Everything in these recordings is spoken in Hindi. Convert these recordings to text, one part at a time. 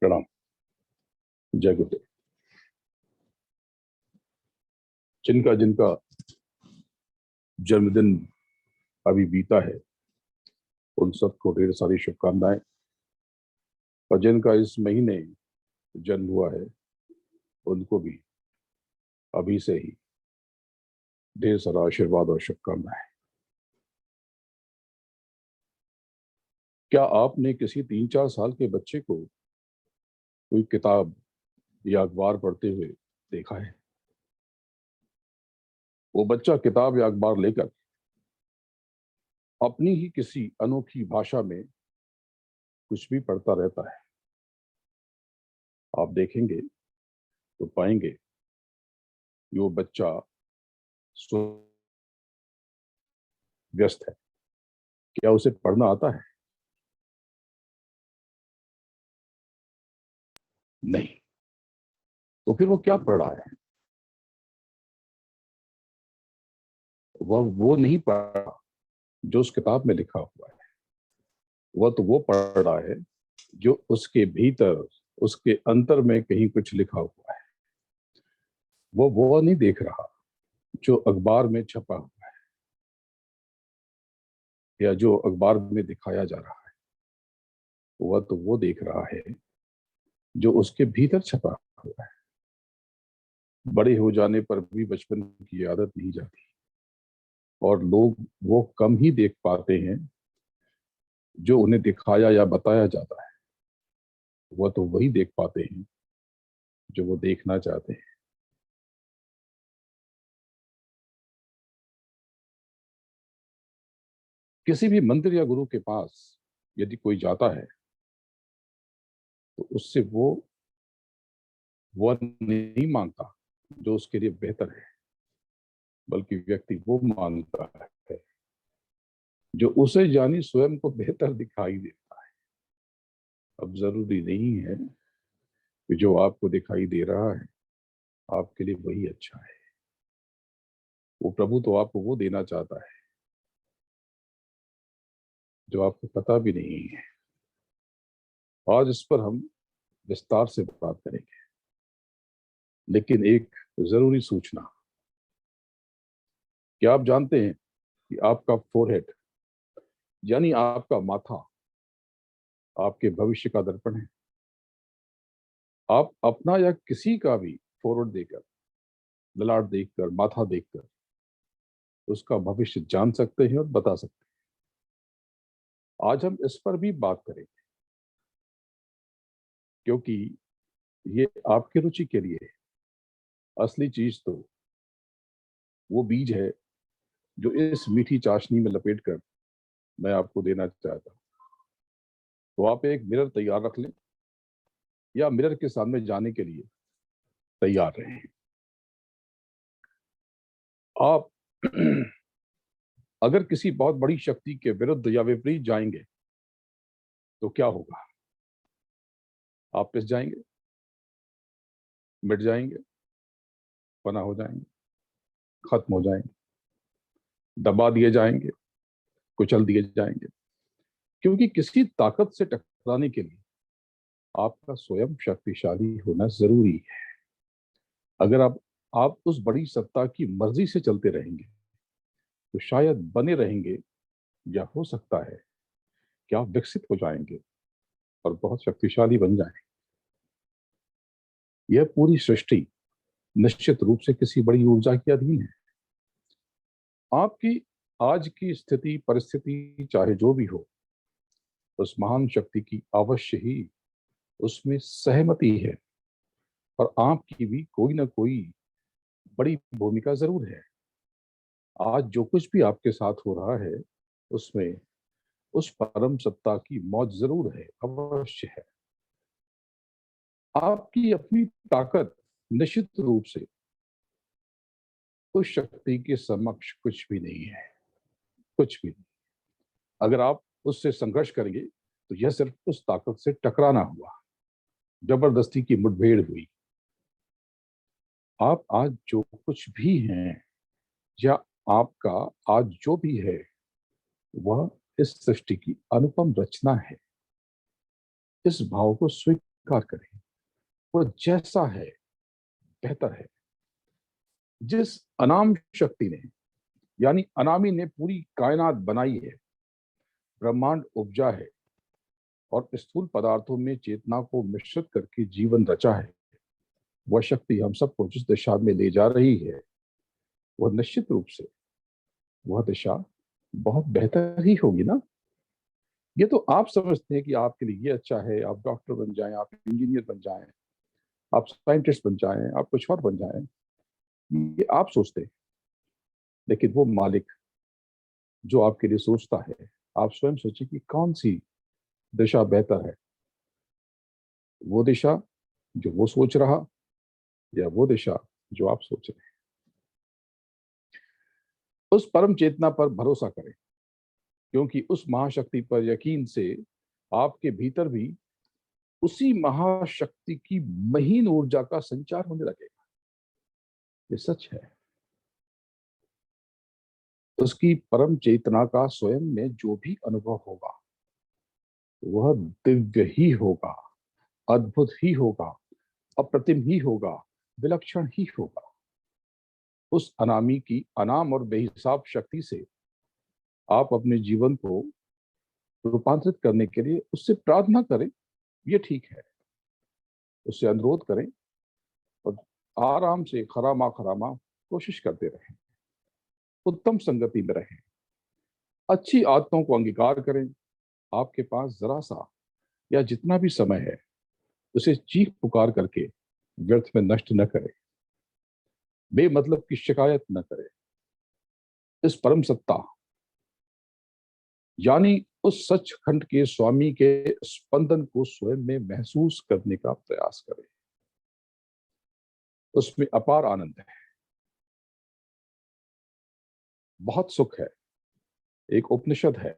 प्रणाम। जय गुरुदेव। जिनका जिनका जन्मदिन अभी बीता है उन सबको ढेर सारी शुभकामनाएं, और जिनका इस महीने जन्म हुआ है उनको भी अभी से ही ढेर सारा आशीर्वाद और शुभकामनाएं। क्या आपने किसी 3-4 साल के बच्चे को कोई किताब या अखबार पढ़ते हुए देखा है? वो बच्चा किताब या अखबार लेकर अपनी ही किसी अनोखी भाषा में कुछ भी पढ़ता रहता है। आप देखेंगे तो पाएंगे कि वो बच्चा व्यस्त है। क्या उसे पढ़ना आता है? नहीं। तो फिर वो क्या पढ़ रहा है? वह वो नहीं पढ़ रहा जो उस किताब में लिखा हुआ है। वह तो वो पढ़ रहा है जो उसके भीतर, उसके अंतर में कहीं कुछ लिखा हुआ है। वो नहीं देख रहा जो अखबार में छपा हुआ है या जो अखबार में दिखाया जा रहा है। वह तो वो देख रहा है जो उसके भीतर छपा हुआ है। बड़े हो जाने पर भी बचपन की आदत नहीं जाती, और लोग वो कम ही देख पाते हैं जो उन्हें दिखाया या बताया जाता है। वह तो वही देख पाते हैं जो वो देखना चाहते हैं। किसी भी मंदिर या गुरु के पास यदि कोई जाता है तो उससे वो नहीं मांगता जो उसके लिए बेहतर है, बल्कि व्यक्ति वो मांगता है जो उसे जानी स्वयं को बेहतर दिखाई देता है। अब जरूरी नहीं है कि जो आपको दिखाई दे रहा है आपके लिए वही अच्छा है। वो प्रभु तो आपको वो देना चाहता है जो आपको पता भी नहीं है। आज इस पर हम विस्तार से बात करेंगे, लेकिन एक जरूरी सूचना। क्या आप जानते हैं कि आपका फोरहेड यानी आपका माथा आपके भविष्य का दर्पण है? आप अपना या किसी का भी फोरहेड देकर, ललाट देखकर, माथा देखकर उसका भविष्य जान सकते हैं और बता सकते हैं। आज हम इस पर भी बात करेंगे, क्योंकि ये आपकी रुचि के लिए है। असली चीज तो वो बीज है जो इस मीठी चाशनी में लपेटकर मैं आपको देना चाहता हूं। तो आप एक मिरर तैयार रख लें या मिरर के सामने जाने के लिए तैयार रहें। आप अगर किसी बहुत बड़ी शक्ति के विरुद्ध या विपरीत जाएंगे तो क्या होगा? आप पिस जाएंगे, मिट जाएंगे, फना हो जाएंगे, खत्म हो जाएंगे, दबा दिए जाएंगे, कुचल दिए जाएंगे। क्योंकि किसी ताकत से टकराने के लिए आपका स्वयं शक्तिशाली होना जरूरी है। अगर आप उस बड़ी सत्ता की मर्जी से चलते रहेंगे तो शायद बने रहेंगे, या हो सकता है कि आप विकसित हो जाएंगे और बहुत शक्तिशाली बन जाएंगे। यह पूरी सृष्टि निश्चित रूप से किसी बड़ी ऊर्जा के अधीन है। आपकी आज की स्थिति परिस्थिति चाहे जो भी हो, उस महान शक्ति की अवश्य ही उसमें सहमति है, और आपकी भी कोई ना कोई बड़ी भूमिका जरूर है। आज जो कुछ भी आपके साथ हो रहा है उसमें उस परम सत्ता की मौज जरूर है, अवश्य है। आपकी अपनी ताकत निश्चित रूप से उस शक्ति के समक्ष कुछ भी नहीं है, कुछ भी नहीं। अगर आप उससे संघर्ष करेंगे तो यह सिर्फ उस ताकत से टकराना हुआ, जबरदस्ती की मुठभेड़ हुई। आप आज जो कुछ भी हैं, या आपका आज जो भी है, वह इस सृष्टि की अनुपम रचना है। इस भाव को स्वीकार स्वीकार करें, वो जैसा है बेहतर है। जिस अनाम शक्ति ने, यानी अनामी ने पूरी कायनात बनाई है, ब्रह्मांड उपजा है और स्थूल पदार्थों में चेतना को मिश्रित करके जीवन रचा है, वह शक्ति हम सबको जिस दिशा में ले जा रही है, वह निश्चित रूप से वह दिशा बहुत बेहतर ही होगी ना। ये तो आप समझते हैं कि आपके लिए ये अच्छा है, आप डॉक्टर बन जाएं, आप इंजीनियर बन जाएं, आप साइंटिस्ट बन जाएं, आप कुछ और बन जाएं, ये आप सोचते हैं। लेकिन वो मालिक जो आपके लिए सोचता है, आप स्वयं सोचिए कि कौन सी दिशा बेहतर है, वो दिशा जो वो सोच रहा या वो दिशा जो आप सोच रहे हैं। उस परम चेतना पर भरोसा करें, क्योंकि उस महाशक्ति पर यकीन से आपके भीतर भी उसी महाशक्ति की महीन ऊर्जा का संचार होने लगेगा। ये सच है। उसकी परम चेतना का स्वयं में जो भी अनुभव होगा वह दिव्य ही होगा, अद्भुत ही होगा, अप्रतिम ही होगा, विलक्षण ही होगा। उस अनामी की अनाम और बेहिसाब शक्ति से आप अपने जीवन को रूपांतरित करने के लिए उससे प्रार्थना करें, ये ठीक है। उससे अनुरोध करें और आराम से खरामा खरामा कोशिश करते रहें, उत्तम संगति में रहें, अच्छी आदतों को अंगीकार करें। आपके पास जरा सा या जितना भी समय है उसे चीख पुकार करके व्यर्थ में नष्ट न करें, बेमतलब की शिकायत न करें। इस परम सत्ता यानी उस सचखंड के स्वामी के स्पंदन को स्वयं में महसूस करने का प्रयास करें। उसमें अपार आनंद है, बहुत सुख है। एक उपनिषद है,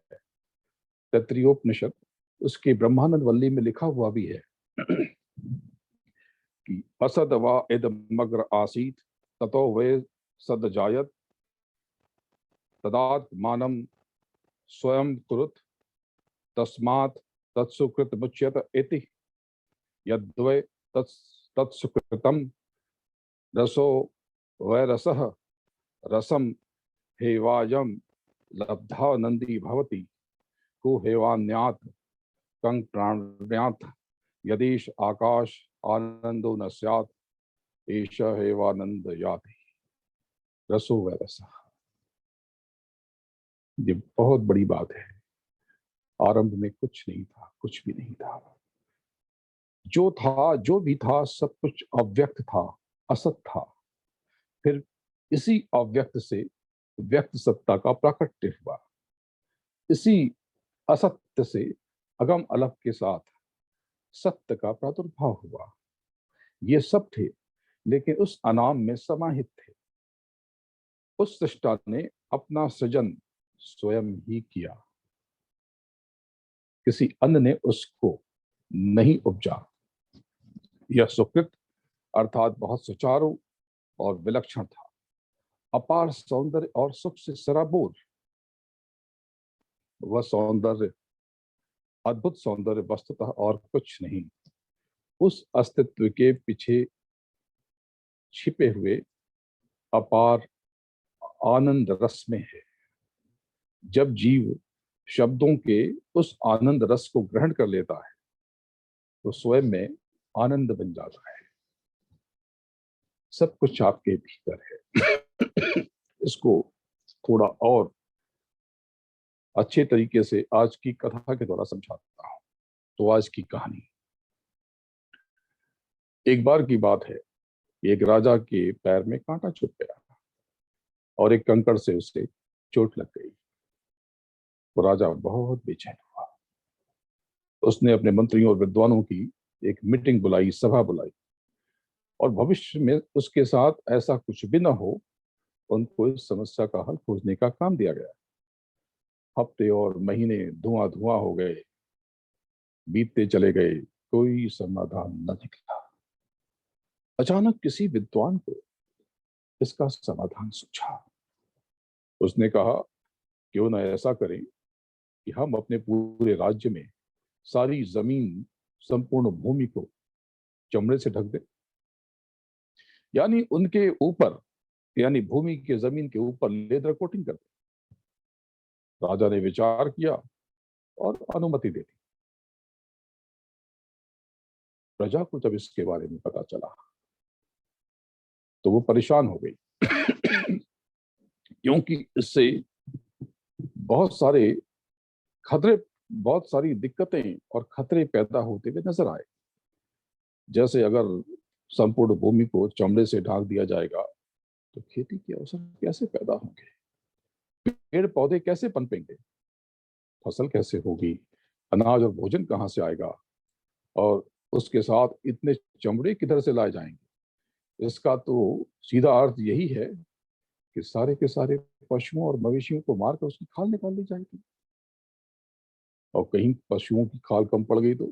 तैत्तिरीयोपनिषद, उसके ब्रह्मानंद वल्ली में लिखा हुआ भी है कि असद वा इदमग्र आसीत ततो वे सद जायत तदात्मानं स्वयं कुरुत तस्मात् तत्सुकृत मुच्यत इति यद्वै तत्सुकृतम रसो वैरसः रसम हेवायम लब्धानंदी भवति को हेवान्यात् कंग प्राण्यात् यदीश आकाश आनंदो न स्यात् एष हेवानंद याति रसो वैरसः। ये बहुत बड़ी बात है। आरंभ में कुछ नहीं था, कुछ भी नहीं था। जो था, जो भी था, सब कुछ अव्यक्त था, असत था। फिर इसी अव्यक्त से व्यक्त सत्ता का प्राकट्य हुआ। इसी असत्य से अगम अलग के साथ सत्य का प्रादुर्भाव हुआ। ये सब थे, लेकिन उस अनाम में समाहित थे। उस सृष्टा ने अपना सृजन स्वयं ही किया, किसी अन्य ने उसको नहीं उपजा। यह सुकृत अर्थात बहुत सुचारू और विलक्षण था, अपार सौंदर्य और सुख से सराबोर। वह सौंदर्य, अद्भुत सौंदर्य वस्तुतः और कुछ नहीं, उस अस्तित्व के पीछे छिपे हुए अपार आनंद रस में है। जब जीव शब्दों के उस आनंद रस को ग्रहण कर लेता है तो स्वयं में आनंद बन जाता है। सब कुछ आपके भीतर है। इसको थोड़ा और अच्छे तरीके से आज की कथा के द्वारा समझाता हूं। तो आज की कहानी, एक बार की बात है, एक राजा के पैर में कांटा चुभ गया और एक कंकड़ से उसे चोट लग गई। वो राजा बहुत बेचैन हुआ। उसने अपने मंत्रियों और विद्वानों की एक मीटिंग बुलाई, सभा बुलाई, और भविष्य में उसके साथ ऐसा कुछ भी ना हो, उनको इस समस्या का हल खोजने का काम दिया गया। हफ्ते और महीने धुआं धुआं हो गए, बीतते चले गए, कोई समाधान न निकला। अचानक किसी विद्वान को इसका समाधान सूझा। उसने कहा, क्यों न ऐसा करें कि हम अपने पूरे राज्य में सारी जमीन, संपूर्ण भूमि को चमड़े से ढक दे, यानी उनके ऊपर, यानी भूमि के जमीन के ऊपर लेदर कोटिंग कर दे। राजा ने विचार किया और अनुमति दे दी। प्रजा को जब इसके बारे में पता चला तो वो परेशान हो गई, क्योंकि इससे बहुत सारे खतरे, बहुत सारी दिक्कतें और खतरे पैदा होते हुए नजर आए। जैसे अगर संपूर्ण भूमि को चमड़े से ढाक दिया जाएगा तो खेती के अवसर कैसे पैदा होंगे, पेड़ पौधे कैसे पनपेंगे, फसल कैसे होगी, अनाज और भोजन कहाँ से आएगा, और उसके साथ इतने चमड़े किधर से लाए जाएंगे। इसका तो सीधा अर्थ यही है कि सारे के सारे पशुओं और मवेशियों को मारकर उसकी खाल निकाल ली जाएगी, और कहीं पशुओं की खाल कम पड़ गई तो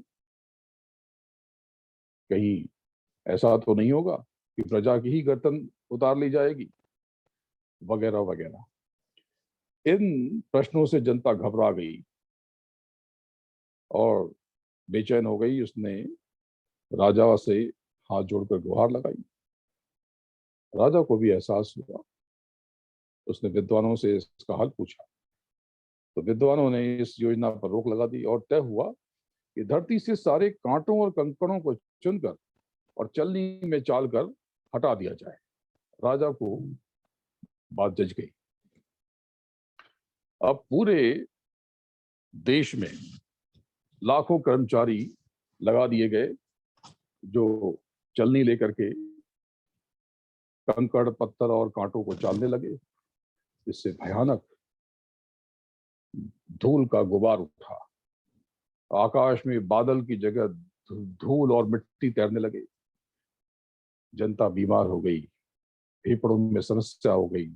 कहीं ऐसा तो नहीं होगा कि प्रजा की ही गर्दन उतार ली जाएगी, वगैरह वगैरह। इन प्रश्नों से जनता घबरा गई और बेचैन हो गई। उसने राजा से हाथ जोड़कर गुहार लगाई। राजा को भी एहसास हुआ। उसने विद्वानों से इसका हल पूछा तो विद्वानों ने इस योजना पर रोक लगा दी और तय हुआ कि धरती से सारे कांटों और कंकड़ों को चुनकर और चलनी में चाल कर हटा दिया जाए। राजा को बात जच गई। अब पूरे देश में लाखों कर्मचारी लगा दिए गए जो चलनी लेकर के कंकड़ पत्थर और कांटों को चालने लगे। इससे भयानक धूल का गुबार उठा। आकाश में बादल की जगह धूल और मिट्टी तैरने लगे। जनता बीमार हो गई, फेफड़ों में समस्या हो गई,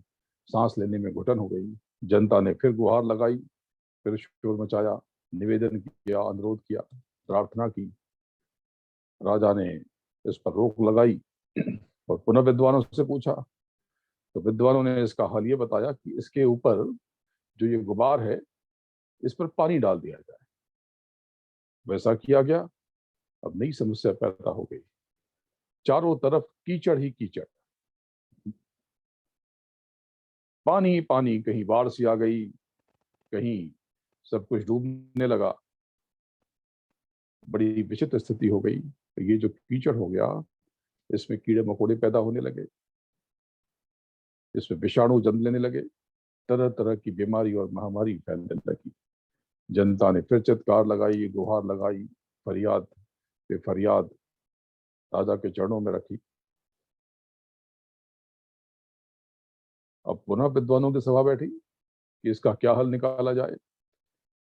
सांस लेने में घुटन हो गई। जनता ने फिर गुहार लगाई, फिर शोर मचाया, निवेदन किया, अनुरोध किया, प्रार्थना की। राजा ने इस पर रोक लगाई और पुनः विद्वानों से पूछा तो विद्वानों ने इसका हल ये बताया कि इसके ऊपर जो ये गुबार है इस पर पानी डाल दिया जाए। वैसा किया गया। अब नई समस्या पैदा हो गई। चारों तरफ कीचड़ ही कीचड़, पानी पानी, कहीं बाढ़ सी आ गई, कहीं सब कुछ डूबने लगा। बड़ी विचित्र स्थिति हो गई। तो ये जो कीचड़ हो गया इसमें कीड़े मकोड़े पैदा होने लगे, इसमें विषाणु जन्म लेने लगे, तरह तरह की बीमारी और महामारी फैलने लगी। जनता ने फिर चित्कार लगाई, गुहार लगाई, फरियाद पे फरियाद राजा के चरणों में रखी। अब पुनः विद्वानों की सभा बैठी कि इसका क्या हल निकाला जाए।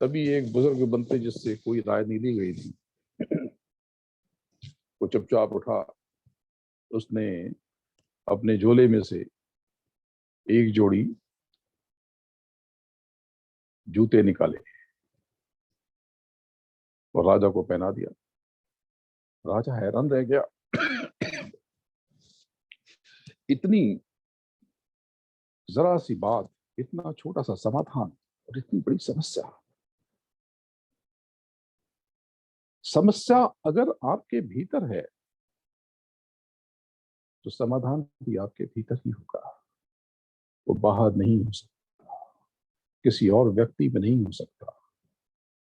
तभी एक बुजुर्ग बनते जिससे कोई राय नहीं ली गई थी, वो चुपचाप उठा। उसने अपने झोले में से एक जोड़ी जूते निकाले और राजा को पहना दिया। राजा हैरान रह गया। इतनी जरा सी बात, इतना छोटा सा समाधान और इतनी बड़ी समस्या। समस्या अगर आपके भीतर है तो समाधान भी आपके भीतर ही होगा। वो बाहर नहीं हो सकता, किसी और व्यक्ति में नहीं हो सकता,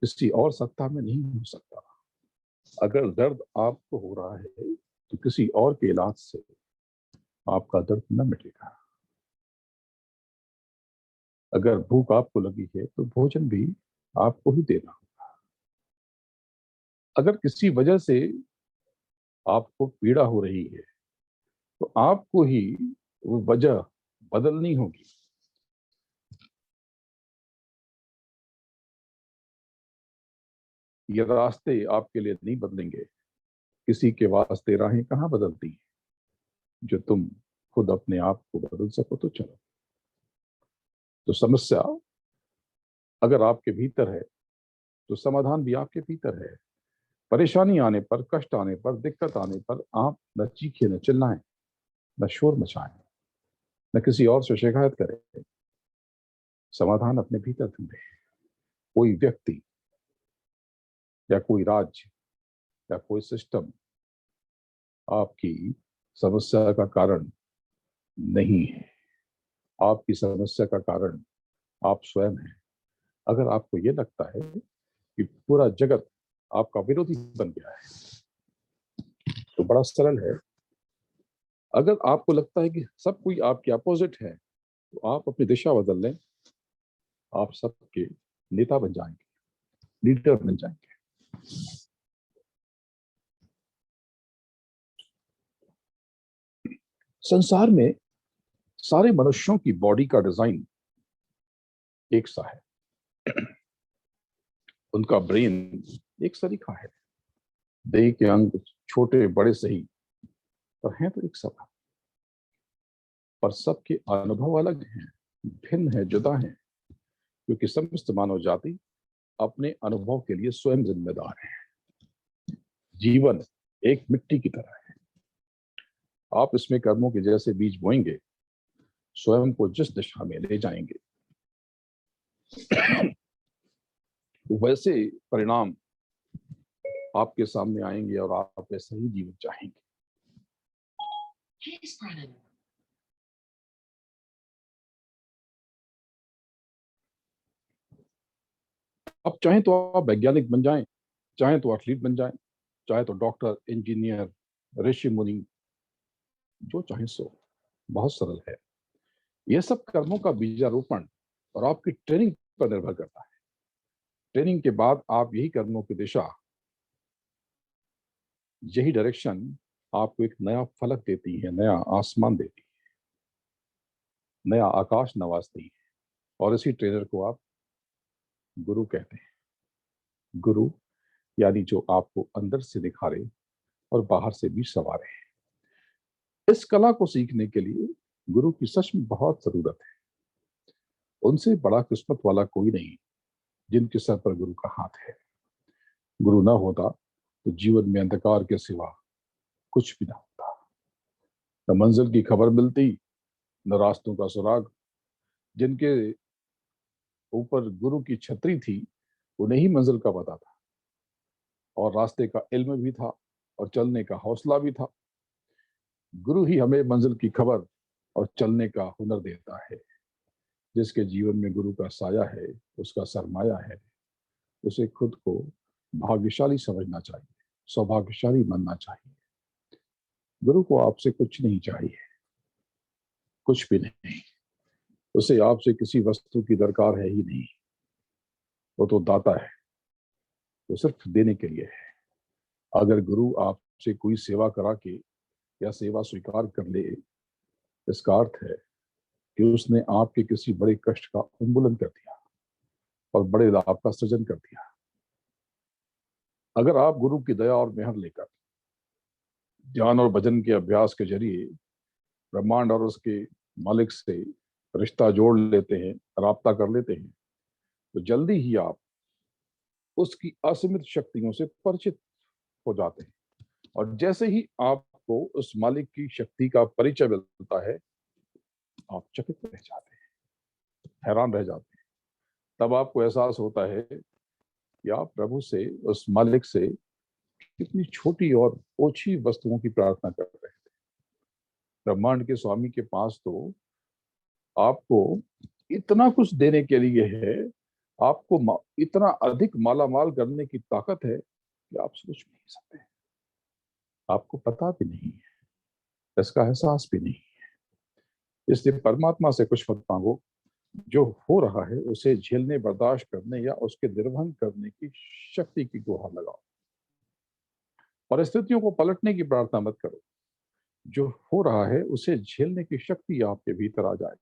किसी और सत्ता में नहीं हो सकता। अगर दर्द आपको हो रहा है तो किसी और के इलाज से आपका दर्द न मिटेगा। अगर भूख आपको लगी है तो भोजन भी आपको ही देना होगा। अगर किसी वजह से आपको पीड़ा हो रही है तो आपको ही वो वजह बदलनी होगी। ये रास्ते आपके लिए नहीं बदलेंगे। किसी के वास्ते राहें कहाँ बदलती हैं। जो तुम खुद अपने आप को बदल सको तो चलो। तो समस्या अगर आपके भीतर है तो समाधान भी आपके भीतर है। परेशानी आने पर, कष्ट आने पर, दिक्कत आने पर आप न चीखें, न चिल्लाएं, न शोर मचाएं, न किसी और से शिकायत करें। समाधान अपने भीतर ढूंढे। कोई व्यक्ति या कोई राज्य या कोई सिस्टम आपकी समस्या का कारण नहीं है। आपकी समस्या का कारण आप स्वयं हैं। अगर आपको यह लगता है कि पूरा जगत आपका विरोधी बन गया है, तो बड़ा सरल है। अगर आपको लगता है कि सब कोई आपके अपोजिट है, तो आप अपनी दिशा बदल लें। आप सबके नेता बन जाएंगे, लीडर बन जाएंगे। संसार में सारे मनुष्यों की बॉडी का डिजाइन एक सा है। उनका ब्रेन एक सरीखा है। देह के अंग छोटे बड़े सही, पर हैं तो एक समान। पर सबके अनुभव अलग हैं, भिन्न है, जुदा हैं, क्योंकि समस्त मानव जाति अपने अनुभव के लिए स्वयं जिम्मेदार है। जीवन एक मिट्टी की तरह है। आप इसमें कर्मों के जैसे बीज बोएंगे, स्वयं को जिस दिशा में ले जाएंगे, वैसे परिणाम आपके सामने आएंगे और आप वैसे ही जीवन चाहेंगे। आप चाहें तो आप वैज्ञानिक बन जाएं, चाहे तो एथलीट बन जाएं, चाहे तो डॉक्टर, इंजीनियर, ऋषि मुनि, जो चाहे सो। बहुत सरल है। यह सब कर्मों का बीजारोपण और आपकी ट्रेनिंग पर निर्भर करता है। ट्रेनिंग के बाद आप यही कर्मों की दिशा, यही डायरेक्शन आपको एक नया फलक देती है, नया आसमान देती है, नया आकाश नवाजती है। और इसी ट्रेनर को आप गुरु कहते हैं। गुरु यानी जो आपको अंदर से निखारे और बाहर से भी संवारे। इस कला को सीखने के लिए गुरु की सच में बहुत जरूरत है। उनसे बड़ा किस्मत वाला कोई नहीं जिनके सर पर गुरु का हाथ है। गुरु ना होता तो जीवन में अंधकार के सिवा कुछ भी ना होता। न मंजिल की खबर मिलती, न रास्तों का सुराग। जिनके ऊपर गुरु की छतरी थी, उन्हें ही मंजिल का पता था, और रास्ते का इल्म भी था, और चलने का हौसला भी था। गुरु ही हमें मंजिल की खबर और चलने का हुनर देता है। जिसके जीवन में गुरु का साया है, उसका सरमाया है, उसे खुद को भाग्यशाली समझना चाहिए, सौभाग्यशाली मानना चाहिए। गुरु को आपसे कुछ नहीं चाहिए, कुछ भी नहीं। उसे आपसे किसी वस्तु की दरकार है ही नहीं। वो तो दाता है, वो सिर्फ देने के लिए है। अगर गुरु आपसे कोई सेवा करा के या सेवा स्वीकार कर ले, इसका अर्थ है कि उसने आपके किसी बड़े कष्ट का उन्मूलन कर दिया और बड़े लाभ का सृजन कर दिया। अगर आप गुरु की दया और मेहर लेकर ध्यान और भजन के अभ्यास के जरिए ब्रह्मांड और उसके मालिक से रिश्ता जोड़ लेते हैं, राब्ता कर लेते हैं, तो जल्दी ही आप उसकी असीमित शक्तियों से परिचित हो जाते हैं। और जैसे ही आपको उस मालिक की शक्ति का परिचय मिलता है, आप चकित रह जाते हैं, हैरान रह जाते हैं। तब आपको एहसास होता है कि आप प्रभु से, उस मालिक से कितनी छोटी और ओछी वस्तुओं की प्रार्थना कर रहे हैं। ब्रह्मांड के स्वामी के पास तो आपको इतना कुछ देने के लिए है, आपको इतना अधिक मालामाल करने की ताकत है कि आप सोच भी नहीं सकते। आपको पता भी नहीं है, इसका एहसास भी नहीं है। इसलिए परमात्मा से कुछ मत मांगो। जो हो रहा है उसे झेलने, बर्दाश्त करने या उसके निर्वहन करने की शक्ति की गुहार लगाओ। परिस्थितियों को पलटने की प्रार्थना मत करो। जो हो रहा है उसे झेलने की शक्ति आपके भीतर आ जाए,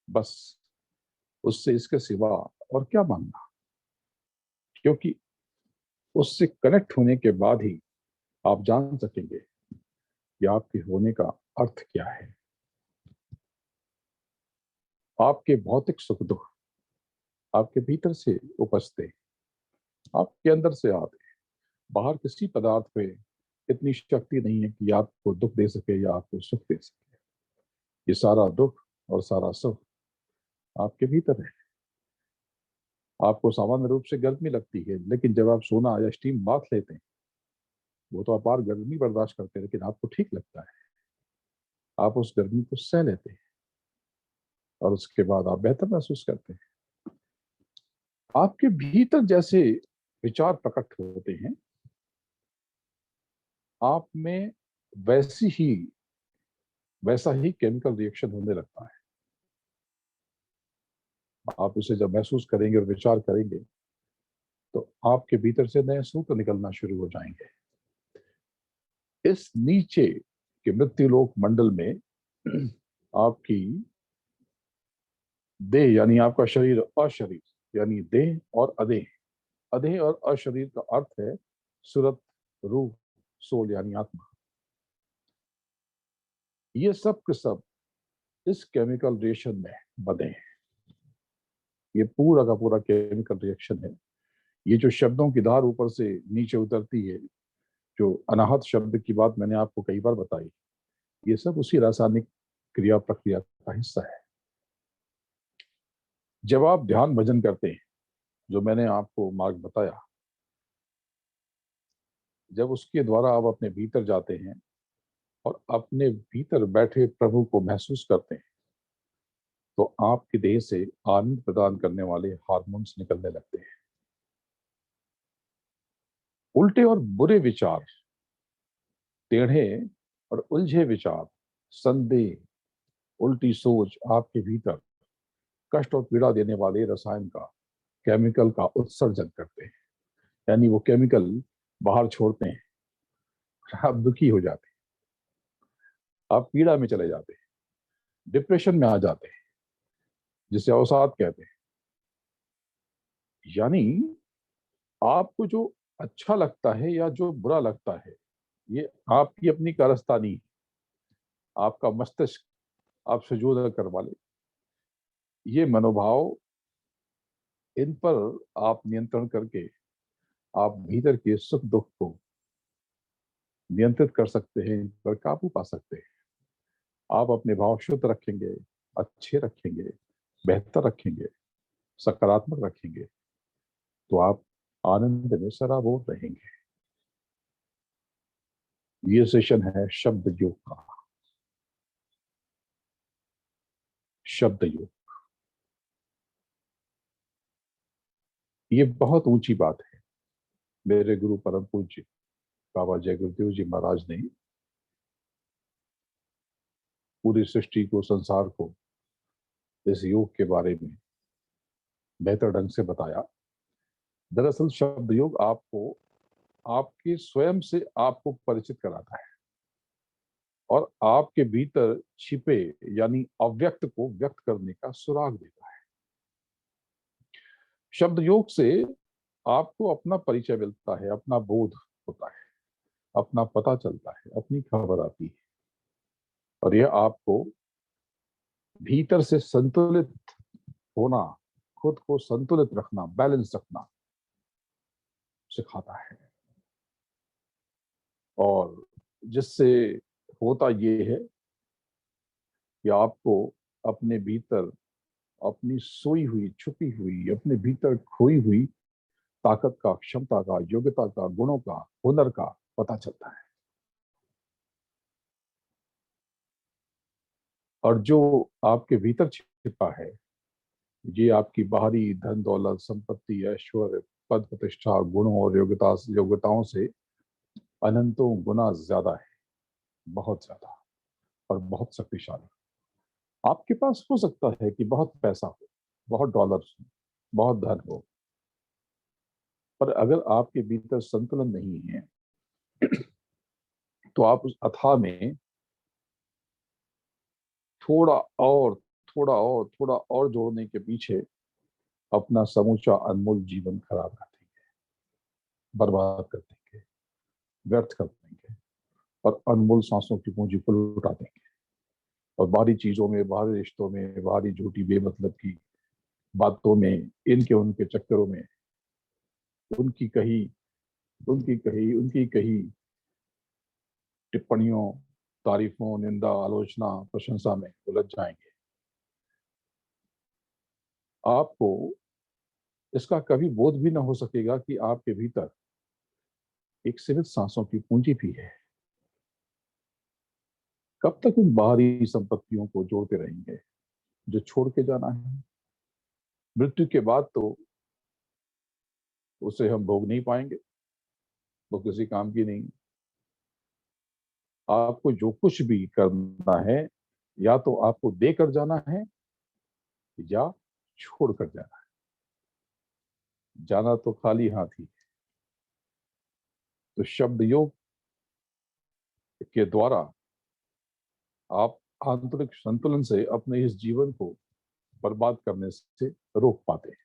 बस। उससे इसके सिवा और क्या मांगना, क्योंकि उससे कनेक्ट होने के बाद ही आप जान सकेंगे कि आपके होने का अर्थ क्या है। आपके भौतिक सुख दुख आपके भीतर से उपजते, आपके अंदर से आते। बाहर किसी पदार्थ पे इतनी शक्ति नहीं है कि आपको दुख दे सके या आपको सुख दे सके। ये सारा दुख और सारा सुख आपके भीतर है। आपको सामान्य रूप से गर्मी लगती है, लेकिन जब आप सोना या स्टीम बाथ लेते हैं, वो तो अपार गर्मी बर्दाश्त करते हैं, लेकिन आपको ठीक लगता है, आप उस गर्मी को सह लेते हैं और उसके बाद आप बेहतर महसूस करते हैं। आपके भीतर जैसे विचार प्रकट होते हैं, आप में वैसा ही केमिकल रिएक्शन होने लगता है। आप इसे जब महसूस करेंगे और विचार करेंगे, तो आपके भीतर से नए सूत्र निकलना शुरू हो जाएंगे। इस नीचे के मृत्युलोक मंडल में आपकी देह यानी आपका शरीर, अशरीर यानी देह और अदेह, अदेह और अशरीर का अर्थ है सुरत, रूह, सोल यानी आत्मा। ये सब के सब इस केमिकल रिएक्शन में बने हैं। ये पूरा का पूरा केमिकल रिएक्शन है। ये जो शब्दों की धार ऊपर से नीचे उतरती है, जो अनाहत शब्द की बात मैंने आपको कई बार बताई, ये सब उसी रासायनिक क्रिया प्रक्रिया का हिस्सा है। जब आप ध्यान भजन करते हैं, जो मैंने आपको मार्ग बताया, जब उसके द्वारा आप अपने भीतर जाते हैं और अपने भीतर बैठे प्रभु को महसूस करते हैं, तो आपके देह से आनंद प्रदान करने वाले हार्मोन्स निकलने लगते हैं। उल्टे और बुरे विचार, टेढ़े और उलझे विचार, संदेह, उल्टी सोच आपके भीतर कष्ट और पीड़ा देने वाले रसायन का, केमिकल का उत्सर्जन करते हैं। यानी वो केमिकल बाहर छोड़ते हैं, आप दुखी हो जाते हैं, आप पीड़ा में चले जाते हैं, डिप्रेशन में आ जाते हैं, जिसे अवसाद कहते हैं। यानी आपको जो अच्छा लगता है या जो बुरा लगता है, ये आपकी अपनी कारस्तानी है। आपका मस्तिष्क आपसे जो करवा ले, ये मनोभाव, इन पर आप नियंत्रण करके आप भीतर के सुख दुख को नियंत्रित कर सकते हैं, इन पर काबू पा सकते हैं। आप अपने भाव शुद्ध रखेंगे, अच्छे रखेंगे, बेहतर रखेंगे, सकारात्मक रखेंगे, तो आप आनंद में सराबोर रहेंगे। ये सेशन है शब्द योग का। शब्द योग ये बहुत ऊंची बात है। मेरे गुरु परम पूज्य बाबा जय गुरुदेव जी महाराज ने पूरी सृष्टि को, संसार को इस योग के बारे में बेहतर ढंग से बताया। दरअसल शब्द योग आपको आपके स्वयं से आपको परिचित कराता है और आपके भीतर छिपे यानी अव्यक्त को व्यक्त करने का सुराग देता है। शब्द योग से आपको अपना परिचय मिलता है, अपना बोध होता है, अपना पता चलता है, अपनी खबर आती है, और यह आपको भीतर से संतुलित होना, खुद को संतुलित रखना, बैलेंस रखना सिखाता है। और जिससे होता ये है कि आपको अपने भीतर, अपनी सोई हुई, छुपी हुई, अपने भीतर खोई हुई ताकत का, क्षमता का, योग्यता का, गुणों का, हुनर का पता चलता है। और जो आपके भीतर छिपा है, ये आपकी बाहरी धन दौलत, संपत्ति, ऐश्वर्य, पद प्रतिष्ठा, गुणों और योग्यताओं से अनंतों गुना ज्यादा है, बहुत ज्यादा और बहुत शक्तिशाली। आपके पास हो सकता है कि बहुत पैसा हो, बहुत डॉलर हो, बहुत धन हो, पर अगर आपके भीतर संतुलन नहीं है, तो आप उस अथाह में थोड़ा और थोड़ा और जोड़ने के पीछे अपना समूचा अनमोल जीवन खराब कर देंगे, बर्बाद कर देंगे, व्यर्थ कर देंगे और अनमोल सांसों की पूंजी को लुटा देंगे। और बाहरी चीजों में, बाहरी रिश्तों में, बाहरी झूठी बेमतलब की बातों में, इनके उनके चक्करों में उनकी कही टिप्पणियों, तारीफों, निंदा, आलोचना, प्रशंसा में उलझ जाएंगे। आपको इसका कभी बोध भी ना हो सकेगा कि आपके भीतर एक सीमित सांसों की पूंजी भी है। कब तक इन बाहरी संपत्तियों को जोड़ते रहेंगे जो छोड़ के जाना है? मृत्यु के बाद तो उसे हम भोग नहीं पाएंगे, वो किसी काम की नहीं। आपको जो कुछ भी करना है, या तो आपको देकर जाना है या छोड़कर जाना है। जाना तो खाली हाथ ही। तो शब्द योग के द्वारा आप आंतरिक संतुलन से अपने इस जीवन को बर्बाद करने से रोक पाते हैं।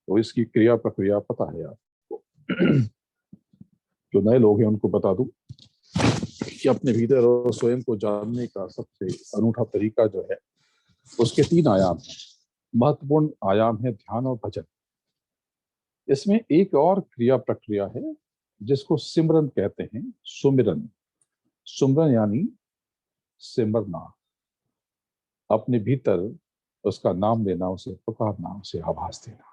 तो इसकी क्रिया प्रक्रिया पता है आपको? जो नए लोग हैं उनको बता दूं कि अपने भीतर और स्वयं को जानने का सबसे अनूठा तरीका जो है, उसके 3 आयाम हैं। महत्वपूर्ण आयाम है ध्यान और भजन। इसमें एक और क्रिया प्रक्रिया है जिसको सिमरन कहते हैं। सुमिरन, सुमरन यानी सिमरना, अपने भीतर उसका नाम लेना, उसे पुकारना, उसे आभास देना।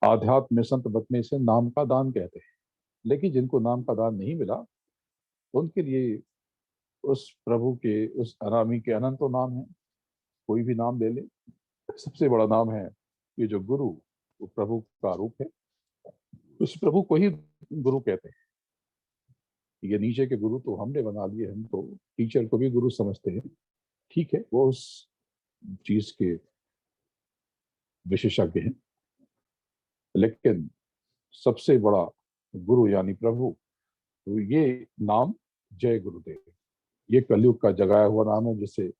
आध्यात्म में संत मत में इसे नाम का दान कहते हैं। लेकिन जिनको नाम का दान नहीं मिला, उनके लिए उस प्रभु के, उस अनामी के अनंतों नाम है। कोई भी नाम ले ले। सबसे बड़ा नाम है ये जो गुरु, वो प्रभु का रूप है। उस प्रभु को ही गुरु कहते हैं। ये नीचे के गुरु तो हमने बना लिए, हम तो टीचर को भी गुरु समझते हैं। ठीक है, वो उस चीज के विशेषज्ञ हैं, लेकिन सबसे बड़ा गुरु यानी प्रभु, तो ये नाम जय गुरुदेव, ये कलयुग का जगाया हुआ नाम है, जिसे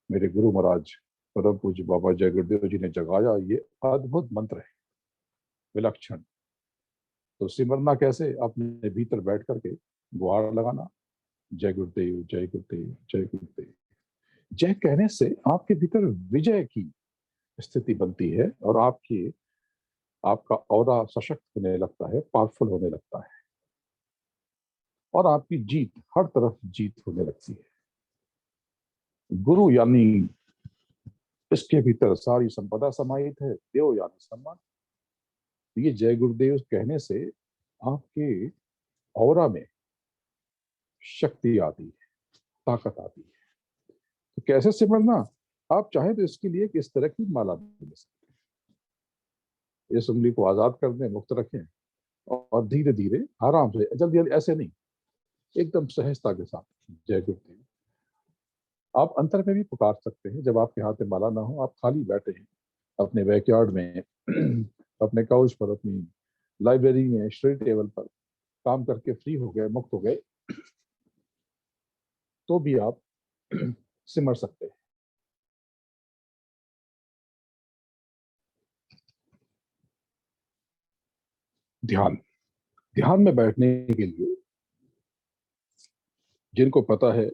मेरे गुरु महाराज परम पूज्य बाबा जय गुरुदेव जी ने जगाया। ये अद्भुत मंत्र है, विलक्षण। तो सिमरना कैसे? अपने भीतर बैठ करके गुहार लगाना, जय गुरुदेव, जय गुरुदेव, जय गुरुदेव। जय कहने से आपके भीतर विजय की स्थिति बनती है और आपका औरा सशक्त होने लगता है, पावरफुल होने लगता है, और आपकी जीत, हर तरफ जीत होने लगती है। गुरु यानी इसके भीतर सारी संपदा समाहित है, देव यानी सम्मान। ये जय गुरुदेव कहने से आपके औरा में शक्ति आती है, ताकत आती है। तो कैसे सिमरना? आप चाहे तो इसके लिए इस तरह की माला भी ले सकते हैं। इस उंगली को आजाद कर दें, मुक्त रखें, और धीरे धीरे आराम से, जल्दी जल्दी ऐसे नहीं, एकदम सहजता के साथ जय गुरुदेव। आप अंतर में भी पुकार सकते हैं। जब आपके हाथ में माला ना हो, आप खाली बैठे हैं अपने बैकयार्ड में, अपने काउच पर, अपनी लाइब्रेरी में, स्टडी टेबल पर काम करके फ्री हो गए, मुक्त हो गए, तो भी आप सिमर सकते हैं। ध्यान, ध्यान में बैठने के लिए जिनको पता है,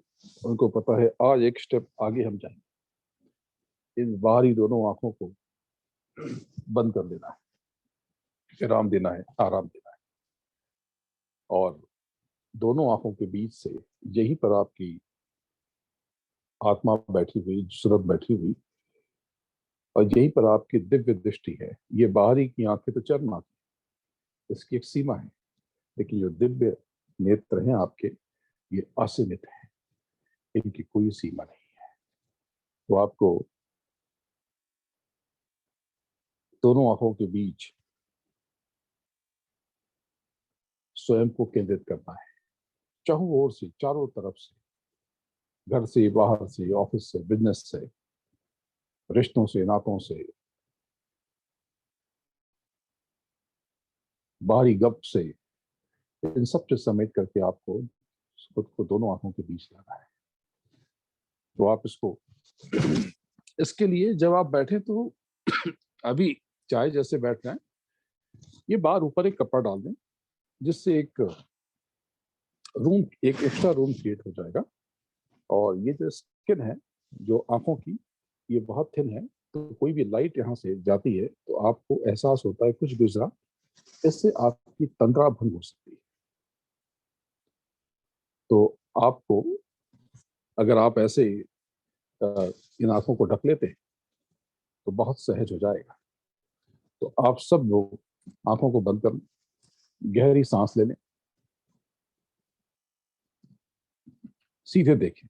उनको पता है, आज एक स्टेप आगे हम जाएंगे। इन बाहरी दोनों आंखों को बंद कर देना है, विराम देना है, आराम देना है, और दोनों आंखों के बीच से यहीं पर आपकी आत्मा बैठी हुई, सूरत बैठी हुई, और यहीं पर आपकी दिव्य दृष्टि है। ये बाहरी की आंखें तो चरम आंखें, इसकी एक सीमा है, लेकिन जो दिव्य नेत्र हैं आपके, ये असीमित है, इनकी कोई सीमा नहीं है। तो आपको दोनों आंखों के बीच स्वयं को केंद्रित करना है, चारों ओर से, चारों तरफ से, घर से, बाहर से, ऑफिस से, बिजनेस से, रिश्तों से, नातों से, बाहरी गप से, इन सब से समेट करके आपको खुद को दोनों आंखों के बीच लाना है। तो आप इसको इसके लिए जब आप बैठे तो अभी चाहे जैसे बैठ रहे हैं, ये बाहर ऊपर एक कपड़ा डाल दें, जिससे एक रूम, एक एक्स्ट्रा रूम क्रिएट हो जाएगा। और ये जो स्किन है, जो आंखों की, ये बहुत थिन है, तो कोई भी लाइट यहाँ से जाती है तो आपको एहसास होता है कुछ गुजरा, इससे आपकी तंद्रा भंग हो सकती है। तो आपको, अगर आप ऐसे इन आंखों को ढक लेते हैं तो बहुत सहज हो जाएगा। तो आप सब लोग आंखों को बंद कर लें, गहरी सांस ले लें, सीधे देखें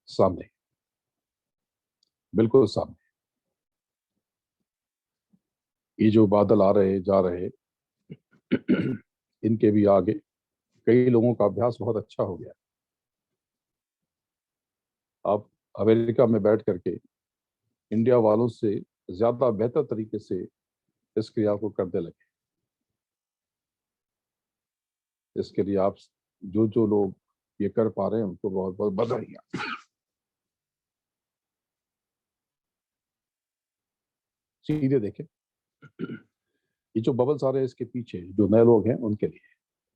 सामने, बिल्कुल सामने। ये जो बादल आ रहे जा रहे, इनके भी आगे कई लोगों का अभ्यास बहुत अच्छा हो गया। आप अमेरिका में बैठ करके इंडिया वालों से ज्यादा बेहतर तरीके से इस क्रिया को करने लगे। इसके लिए आप जो जो लोग ये कर पा रहे हैं उनको बहुत बहुत बधाई। सीधे देखें। ये जो बबल्स आ रहे हैं इसके पीछे जो नए लोग हैं उनके लिए,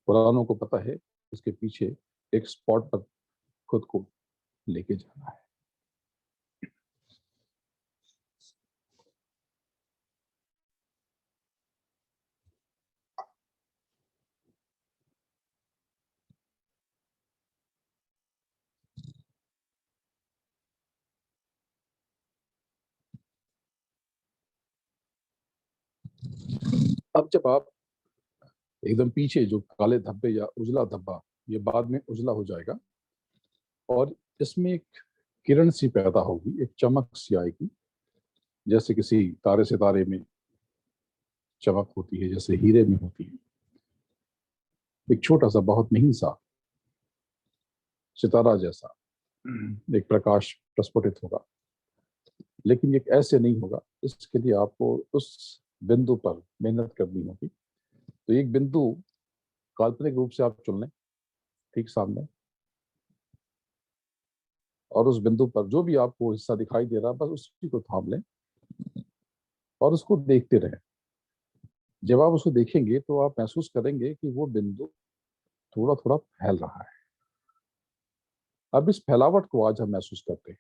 पुरानों को पता है इसके पीछे एक स्पॉट पर खुद को लेके जाना है। अब जब आप एकदम पीछे जो काले धब्बे या उजला धब्बा, ये बाद में उजला हो जाएगा और इसमें एक किरण सी पैदा होगी, एक चमक सी आएगी, जैसे किसी तारे सितारे में चमक होती है, जैसे हीरे में होती है। एक छोटा सा बहुत महीन सा सितारा जैसा एक प्रकाश प्रस्फुटित होगा, लेकिन ये ऐसे नहीं होगा। इसके लिए आपको उस बिंदु पर मेहनत करनी होगी। तो एक बिंदु काल्पनिक रूप से आप चुन लें ठीक सामने, और उस बिंदु पर जो भी आपको हिस्सा दिखाई दे रहा है बस उसी को थाम लें और उसको देखते रहें। जब आप उसको देखेंगे तो आप महसूस करेंगे कि वो बिंदु थोड़ा थोड़ा फैल रहा है। अब इस फैलावट को आज हम महसूस करते हैं।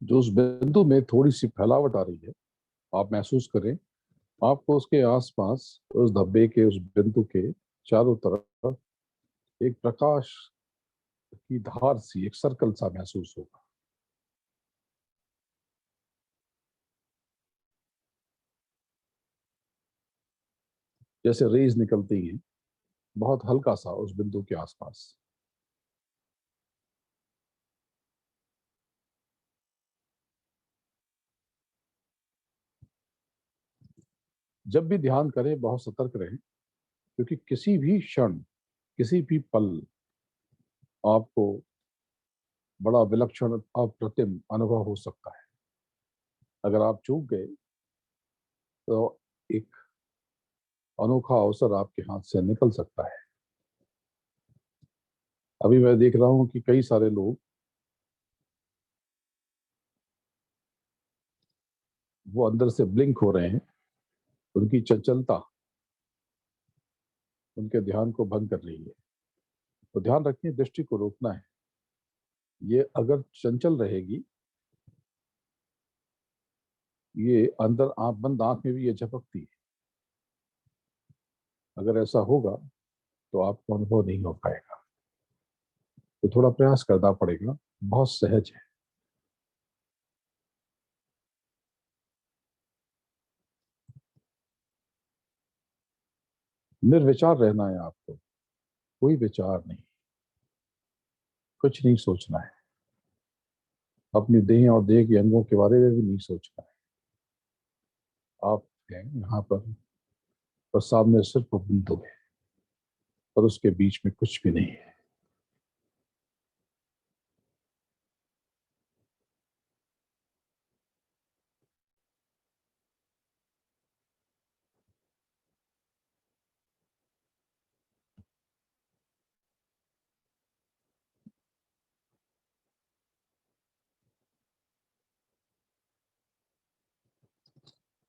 जो उस बिंदु में थोड़ी सी फैलावट आ रही है, आप महसूस करें आपको उसके आसपास, उस धब्बे के, उस बिंदु के चारों तरफ एक प्रकाश की धार सी, एक सर्कल सा महसूस होगा। जैसे रेज निकलती हैं बहुत हल्का सा उस बिंदु के आसपास। जब भी ध्यान करें बहुत सतर्क रहें, क्योंकि किसी भी क्षण, किसी भी पल आपको बड़ा विलक्षण अप्रतिम अनुभव हो सकता है। अगर आप चूक गए तो एक अनोखा अवसर आपके हाथ से निकल सकता है। अभी मैं देख रहा हूं कि कई सारे लोग वो अंदर से ब्लिंक हो रहे हैं, उनकी चंचलता उनके ध्यान को भंग कर रही है। तो ध्यान रखिए, दृष्टि को रोकना है। ये अगर चंचल रहेगी, ये अंदर आंख, बंद आंख में भी ये झपकती है। अगर ऐसा होगा तो आपको अनुभव नहीं हो पाएगा, तो थोड़ा प्रयास करना पड़ेगा। बहुत सहज है। निर्विचार रहना है आपको, कोई विचार नहीं, कुछ नहीं सोचना है। अपनी देह और देह के अंगों के बारे में भी नहीं सोचना है। आप हैं यहाँ पर सामने सिर्फ बिंदु है, और उसके बीच में कुछ भी नहीं है।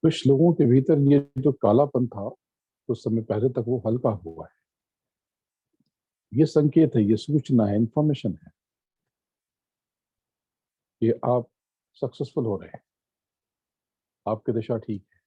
कुछ लोगों के भीतर ये जो कालापन था, कुछ समय पहले तक वो हल्का हुआ है। ये संकेत है, ये सूचना है, इंफॉर्मेशन है कि आप सक्सेसफुल हो रहे हैं, आपकी दिशा ठीक है।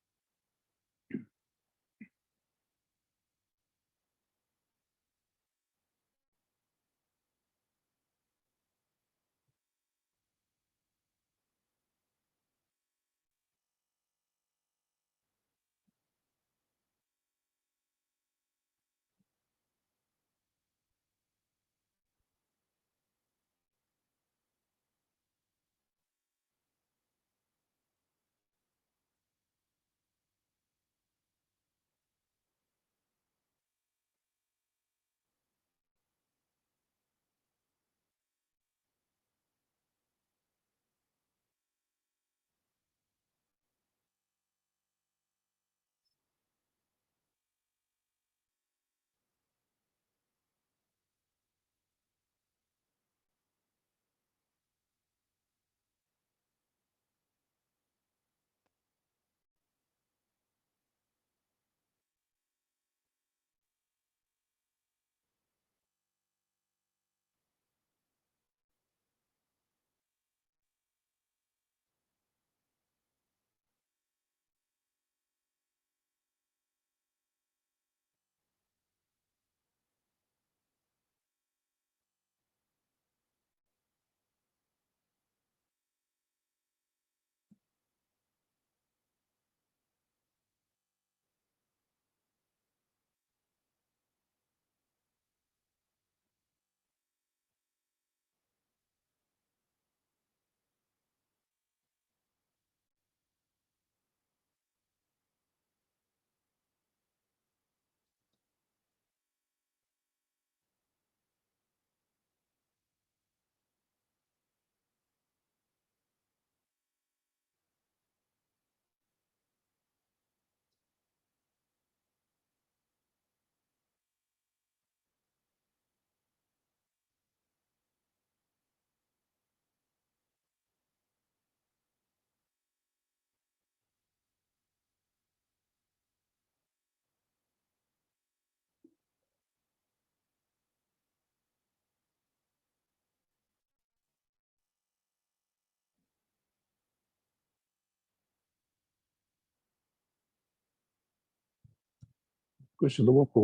कुछ लोगों को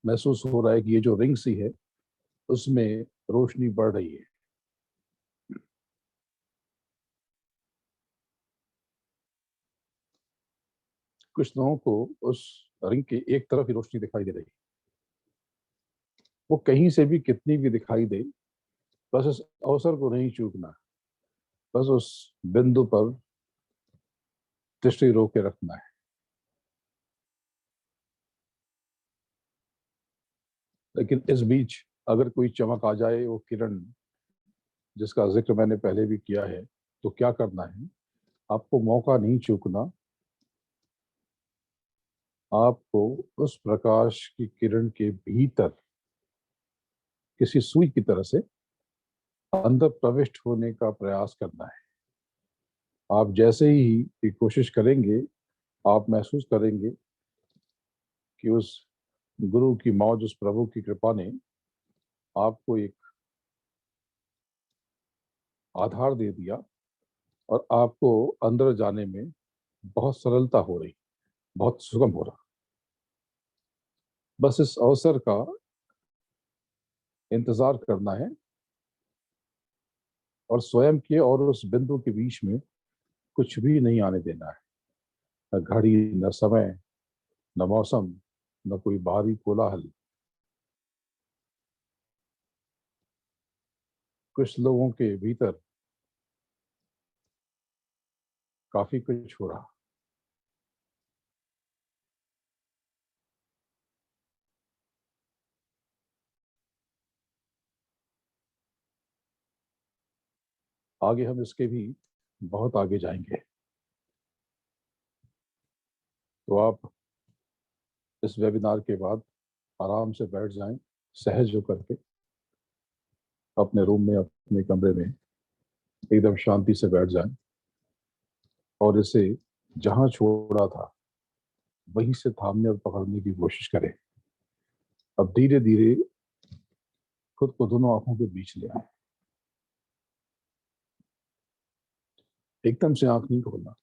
महसूस हो रहा है कि ये जो रिंग सी है उसमें रोशनी बढ़ रही है। कुछ लोगों को उस रिंग के एक तरफ ही रोशनी दिखाई दे रही है। वो कहीं से भी कितनी भी दिखाई दे, बस उस अवसर को नहीं चूकना, बस उस बिंदु पर दृष्टि रोक के रखना है। लेकिन इस बीच अगर कोई चमक आ जाए, वो किरण जिसका जिक्र मैंने पहले भी किया है, तो क्या करना है? आपको मौका नहीं चूकना। आपको उस प्रकाश की किरण के भीतर किसी सुई की तरह से अंदर प्रविष्ट होने का प्रयास करना है। आप जैसे ही ये कोशिश करेंगे, आप महसूस करेंगे कि उस गुरु की मौज, उस प्रभु की कृपा ने आपको एक आधार दे दिया, और आपको अंदर जाने में बहुत सरलता हो रही, बहुत सुगम हो रहा। बस इस अवसर का इंतजार करना है और स्वयं के और उस बिंदु के बीच में कुछ भी नहीं आने देना है। न घड़ी, न समय, न मौसम, न कोई बाहरी कोलाहल। कुछ लोगों के भीतर काफी कुछ हो रहा। आगे हम इसके भी बहुत आगे जाएंगे। तो आप इस वेबिनार के बाद आराम से बैठ जाएं, सहज होकर के अपने रूम में, अपने कमरे में एकदम शांति से बैठ जाएं और इसे जहां छोड़ा था वहीं से थामने और पकड़ने की कोशिश करें। अब धीरे धीरे खुद को दोनों आंखों के बीच ले आए। एकदम से आंख नहीं खोलना।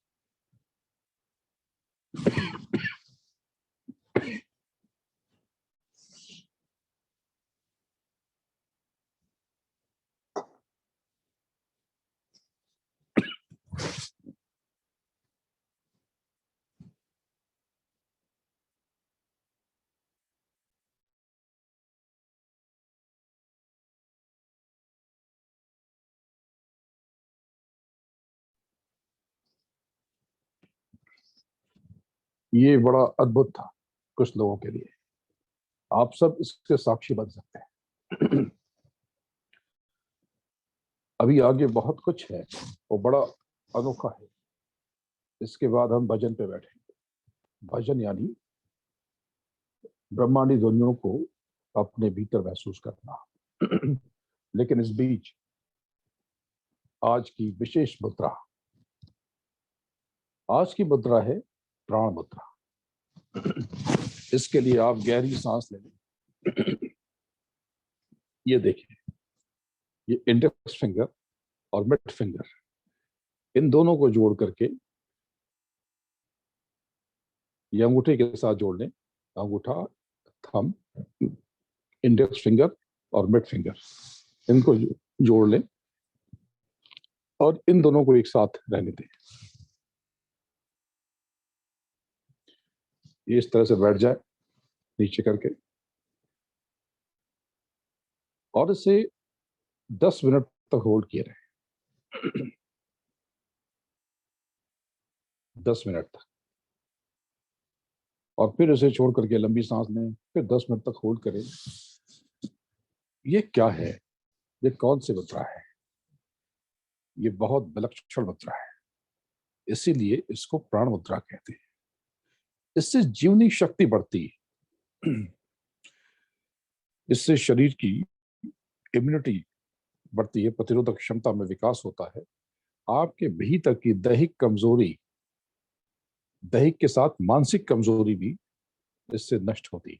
ये बड़ा अद्भुत था कुछ लोगों के लिए। आप सब इसके साक्षी बन सकते हैं। अभी आगे बहुत कुछ है, वो बड़ा अनोखा है। इसके बाद हम भजन पे बैठेंगे। भजन यानी ब्रह्मांडी ध्वनियों को अपने भीतर महसूस करना। लेकिन इस बीच आज की विशेष मुद्रा, आज की मुद्रा है प्राण मुद्रा। इसके लिए आप गहरी सांस ले लें। ये देखिए, ये इंडेक्स फिंगर और मिड फिंगर, इन दोनों को जोड़ करके ये अंगूठे के साथ जोड़ लें। अंगूठा, थंब, इंडेक्स फिंगर और मिड फिंगर, इनको जोड़ लें और इन दोनों को एक साथ रहने दें। ये इस तरह से बैठ जाए नीचे करके और इसे 10 मिनट तक होल्ड किए रहे। 10 मिनट तक। और फिर इसे छोड़ करके लंबी सांस लें, फिर 10 मिनट तक होल्ड करें। ये क्या है? ये कौन सी मुद्रा है? ये बहुत विलक्षण मुद्रा है, इसीलिए इसको प्राण मुद्रा कहते हैं। इससे जीवनी शक्ति बढ़ती है। इससे शरीर की इम्यूनिटी बढ़ती है, प्रतिरोधक क्षमता में विकास होता है। आपके भीतर की दैहिक कमजोरी, दैहिक के साथ मानसिक कमजोरी भी इससे नष्ट होती है।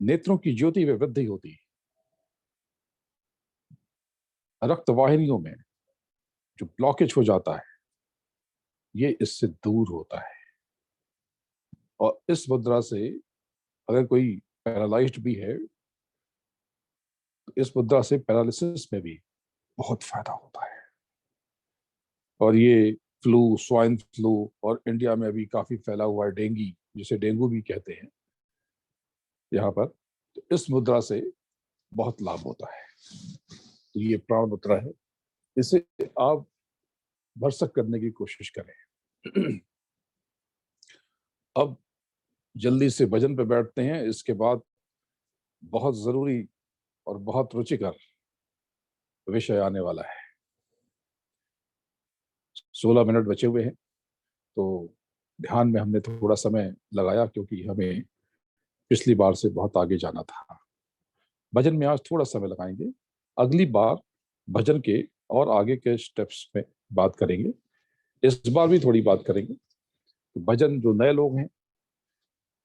नेत्रों की ज्योति में वृद्धि होती है। रक्त वाहिनियों में जो ब्लॉकेज हो जाता है, ये इससे दूर होता है। और इस मुद्रा से अगर कोई पैरालाइज्ड भी है, तो इस मुद्रा से पैरालिसिस में भी बहुत फायदा होता है। और ये फ्लू, स्वाइन फ्लू और इंडिया में अभी काफी फैला हुआ है डेंगू, जिसे डेंगू भी कहते हैं यहाँ पर, तो इस मुद्रा से बहुत लाभ होता है। तो ये प्राण मुद्रा है, इसे आप भरसक करने की कोशिश करें। अब जल्दी से भजन पे बैठते हैं। इसके बाद बहुत जरूरी और बहुत रुचिकर विषय आने वाला है। 16 मिनट बचे हुए हैं, तो ध्यान में हमने थोड़ा समय लगाया क्योंकि हमें पिछली बार से बहुत आगे जाना था। भजन में आज थोड़ा समय लगाएंगे। अगली बार भजन के और आगे के स्टेप्स में बात करेंगे। इस बार भी थोड़ी बात करेंगे। तो भजन, जो नए लोग हैं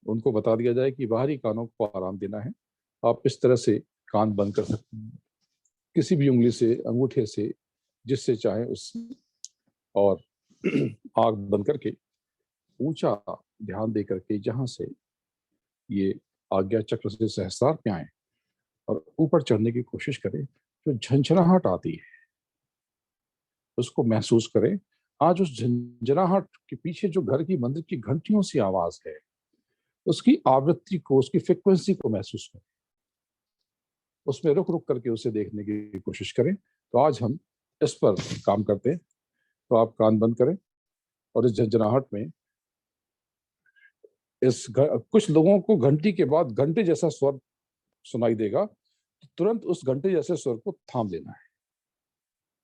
उनको बता दिया जाए कि बाहरी कानों को आराम देना है। आप इस तरह से कान बंद कर सकते हैं, किसी भी उंगली से, अंगूठे से, जिससे चाहे उससे, और आंख बंद करके ऊंचा ध्यान दे करके जहां से ये आज्ञा चक्र से सहस्रार पे आए और ऊपर चढ़ने की कोशिश करें। जो झंझनाहट आती है उसको महसूस करें। आज उस झंझनाहट के पीछे जो घर की मंदिर की घंटियों सी आवाज है, उसकी आवृत्ति को, उसकी फ्रिक्वेंसी को महसूस करें। उसमें रुक रुक करके उसे देखने की कोशिश करें। तो आज हम इस पर काम करते हैं। तो आप कान बंद करें और इस झंझनाहट में कुछ लोगों को घंटी के बाद घंटे जैसा स्वर सुनाई देगा, तुरंत उस घंटे जैसे स्वर को थाम लेना है।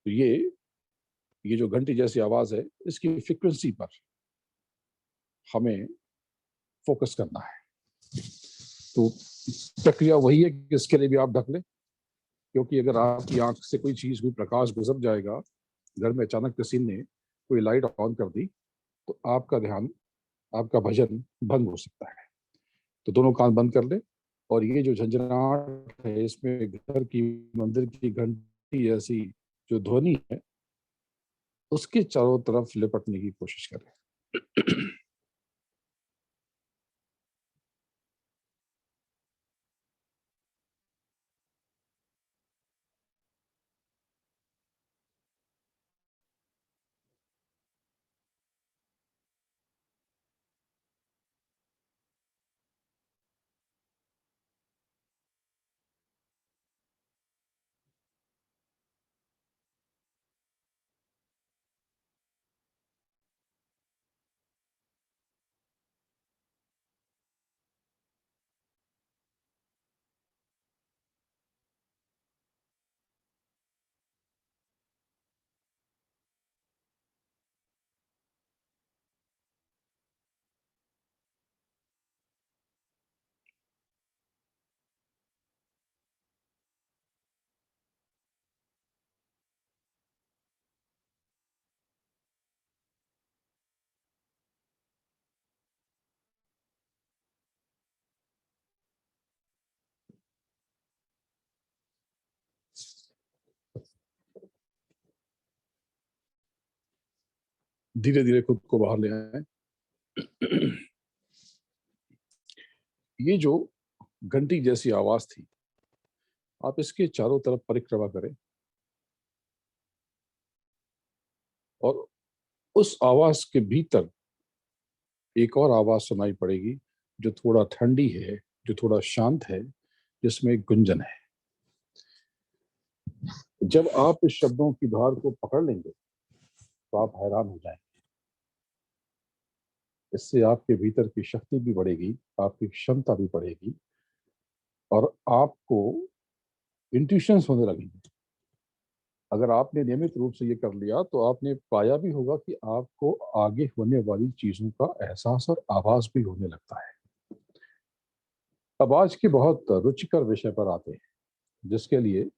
तो ये जो घंटी जैसी आवाज है, इसकी फ्रीक्वेंसी पर हमें फोकस करना है। तो प्रक्रिया वही है कि इसके लिए भी आप ढक लें, क्योंकि अगर आपकी आंख से कोई चीज, कोई प्रकाश गुजर जाएगा, घर में अचानक किसी ने कोई लाइट ऑन कर दी, तो आपका ध्यान, आपका भजन भंग हो सकता है। तो दोनों कान बंद कर ले और ये जो झंझनाहट है, इसमें घर की, मंदिर की घंटी ऐसी जो ध्वनि है, उसके चारों तरफ लिपटने की कोशिश करें। धीरे धीरे खुद को बाहर ले आए। ये जो घंटी जैसी आवाज थी, आप इसके चारों तरफ परिक्रमा करें और उस आवाज के भीतर एक और आवाज सुनाई पड़ेगी, जो थोड़ा ठंडी है, जो थोड़ा शांत है, जिसमें एक गुंजन है। जब आप इस शब्दों की धार को पकड़ लेंगे तो आप हैरान हो जाएंगे। इससे आपके भीतर की शक्ति भी बढ़ेगी, आपकी क्षमता भी बढ़ेगी और आपको इंट्यूशंस होने लगेंगे। अगर आपने नियमित रूप से ये कर लिया तो आपने पाया भी होगा कि आपको आगे होने वाली चीजों का एहसास और आभास भी होने लगता है। अब आज के बहुत रुचिकर विषय पर आते हैं, जिसके लिए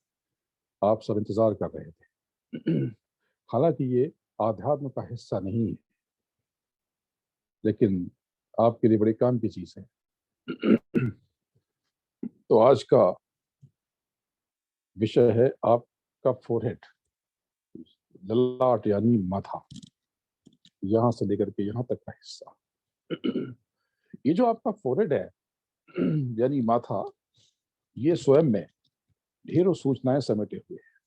आप सब इंतजार कर रहे थे। हालांकि ये आध्यात्म का हिस्सा नहीं है, लेकिन आपके लिए बड़े काम की चीज है। तो आज का विषय है आपका फोरहेड, ललाट यानी माथा, यहां से लेकर के यहां तक का हिस्सा। ये जो आपका फोरहेड है यानी माथा, ये स्वयं में ढेरों सूचनाएं समेटे हुए है।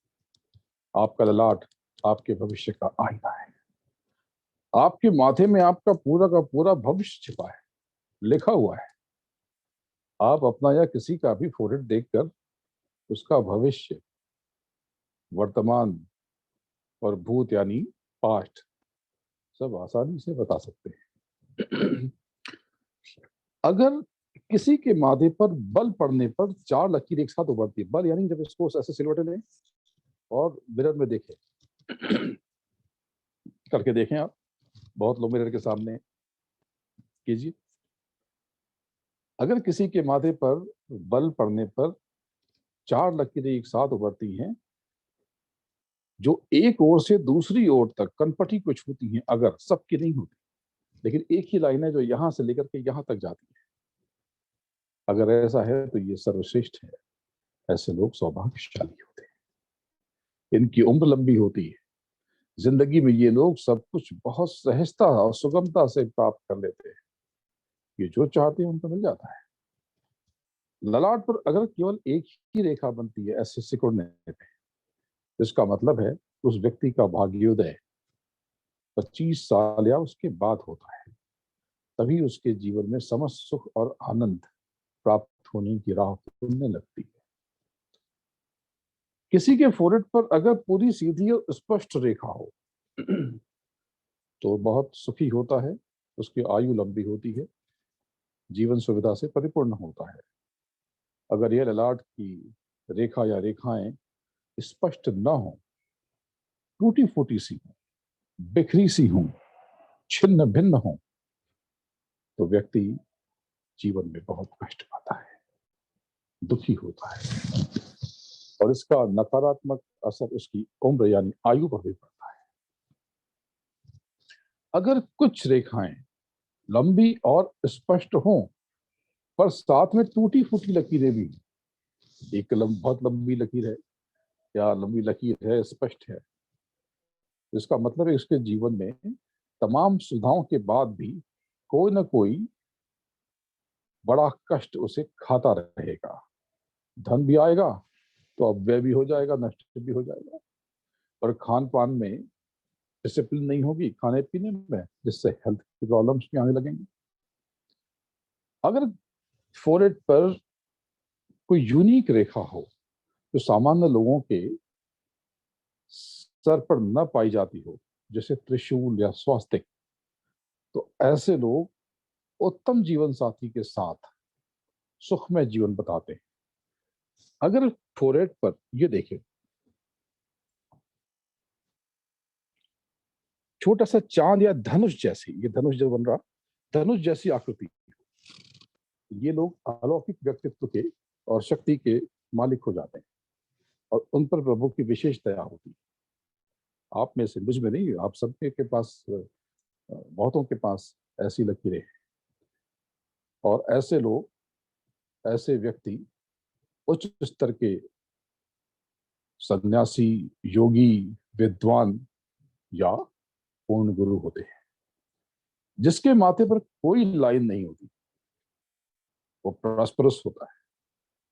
आपका ललाट आपके भविष्य का आईना है। आपके माथे में आपका पूरा का पूरा भविष्य छिपा है, लिखा हुआ है। आप अपना या किसी का भी फोरहेड देखकर उसका भविष्य, वर्तमान और भूत यानी पास्ट, सब आसानी से बता सकते हैं। अगर किसी के माथे पर बल पड़ने पर 4 लकीर एक साथ उभरती है, बल यानी जब इसको ऐसे सिलवटे लें और मिरर में देखें, करके देखें आप, बहुत लोग मिरर के सामने कीजिए। अगर किसी के माथे पर बल पड़ने पर 4 लकीरें एक साथ उभरती हैं, जो एक ओर से दूसरी ओर तक कनपटी को छूती हैं, अगर सबकी नहीं होती, लेकिन एक ही लाइन है जो यहां से लेकर के यहां तक जाती है, अगर ऐसा है तो ये सर्वश्रेष्ठ है। ऐसे लोग सौभाग्यशाली होते हैं, इनकी उम्र लंबी होती है। जिंदगी में ये लोग सब कुछ बहुत सहजता और सुगमता से प्राप्त कर लेते हैं। ये जो चाहते हैं उनको मिल जाता है। ललाट पर अगर केवल एक ही रेखा बनती है ऐसे सिकुड़ने पे, इसका मतलब है उस व्यक्ति का भाग्योदय 25 साल या उसके बाद होता है। तभी उसके जीवन में समस्त सुख और आनंद प्राप्त होने की राह खुलने लगती है। किसी के फोrehead पर अगर पूरी सीधी और स्पष्ट रेखा हो तो बहुत सुखी होता है, उसकी आयु लंबी होती है, जीवन सुविधा से परिपूर्ण होता है। अगर यह ललाट की रेखा या रेखाएं स्पष्ट न हो, टूटी फूटी सी हो, बिखरी सी हो, छिन्न भिन्न हो, तो व्यक्ति जीवन में बहुत कष्ट पाता है, दुखी होता है, और इसका नकारात्मक असर उसकी उम्र यानी आयु पर भी पड़ता है। अगर कुछ रेखाएं लंबी और स्पष्ट हों पर साथ में टूटी फूटी लकीरें भी, एक बहुत लंबी लकीर है या लंबी लकीर है, स्पष्ट है, इसका मतलब है उसके जीवन में तमाम सुविधाओं के बाद भी कोई ना कोई बड़ा कष्ट उसे खाता रहेगा। धन भी आएगा तो अब व्यय भी हो जाएगा, नष्ट भी हो जाएगा, और खान पान में डिसिप्लिन नहीं होगी, खाने पीने में, जिससे हेल्थ की प्रॉब्लम्स भी आने लगेंगी। अगर फोrehead पर कोई यूनिक रेखा हो जो सामान्य लोगों के सर पर न पाई जाती हो, जैसे त्रिशूल या स्वास्तिक, तो ऐसे लोग उत्तम जीवन साथी के साथ सुखमय जीवन बताते हैं। अगर फोrehead पर ये देखें, छोटा सा चांद या धनुष जैसी, ये धनुष जो बन रहा, धनुष जैसी आकृति, ये लोग अलौकिक व्यक्तित्व के और शक्ति के मालिक हो जाते हैं, और उन पर प्रभु की विशेष दया होती है। आप में से, मुझ में नहीं, आप सबके के पास, बहुतों के पास ऐसी लकीरें हैं। और ऐसे लोग, ऐसे व्यक्ति उच्च स्तर के सन्यासी, योगी, विद्वान या पूर्ण गुरु होते हैं, जिसके माथे पर कोई लाइन नहीं होती, वो प्रॉस्परस होता है।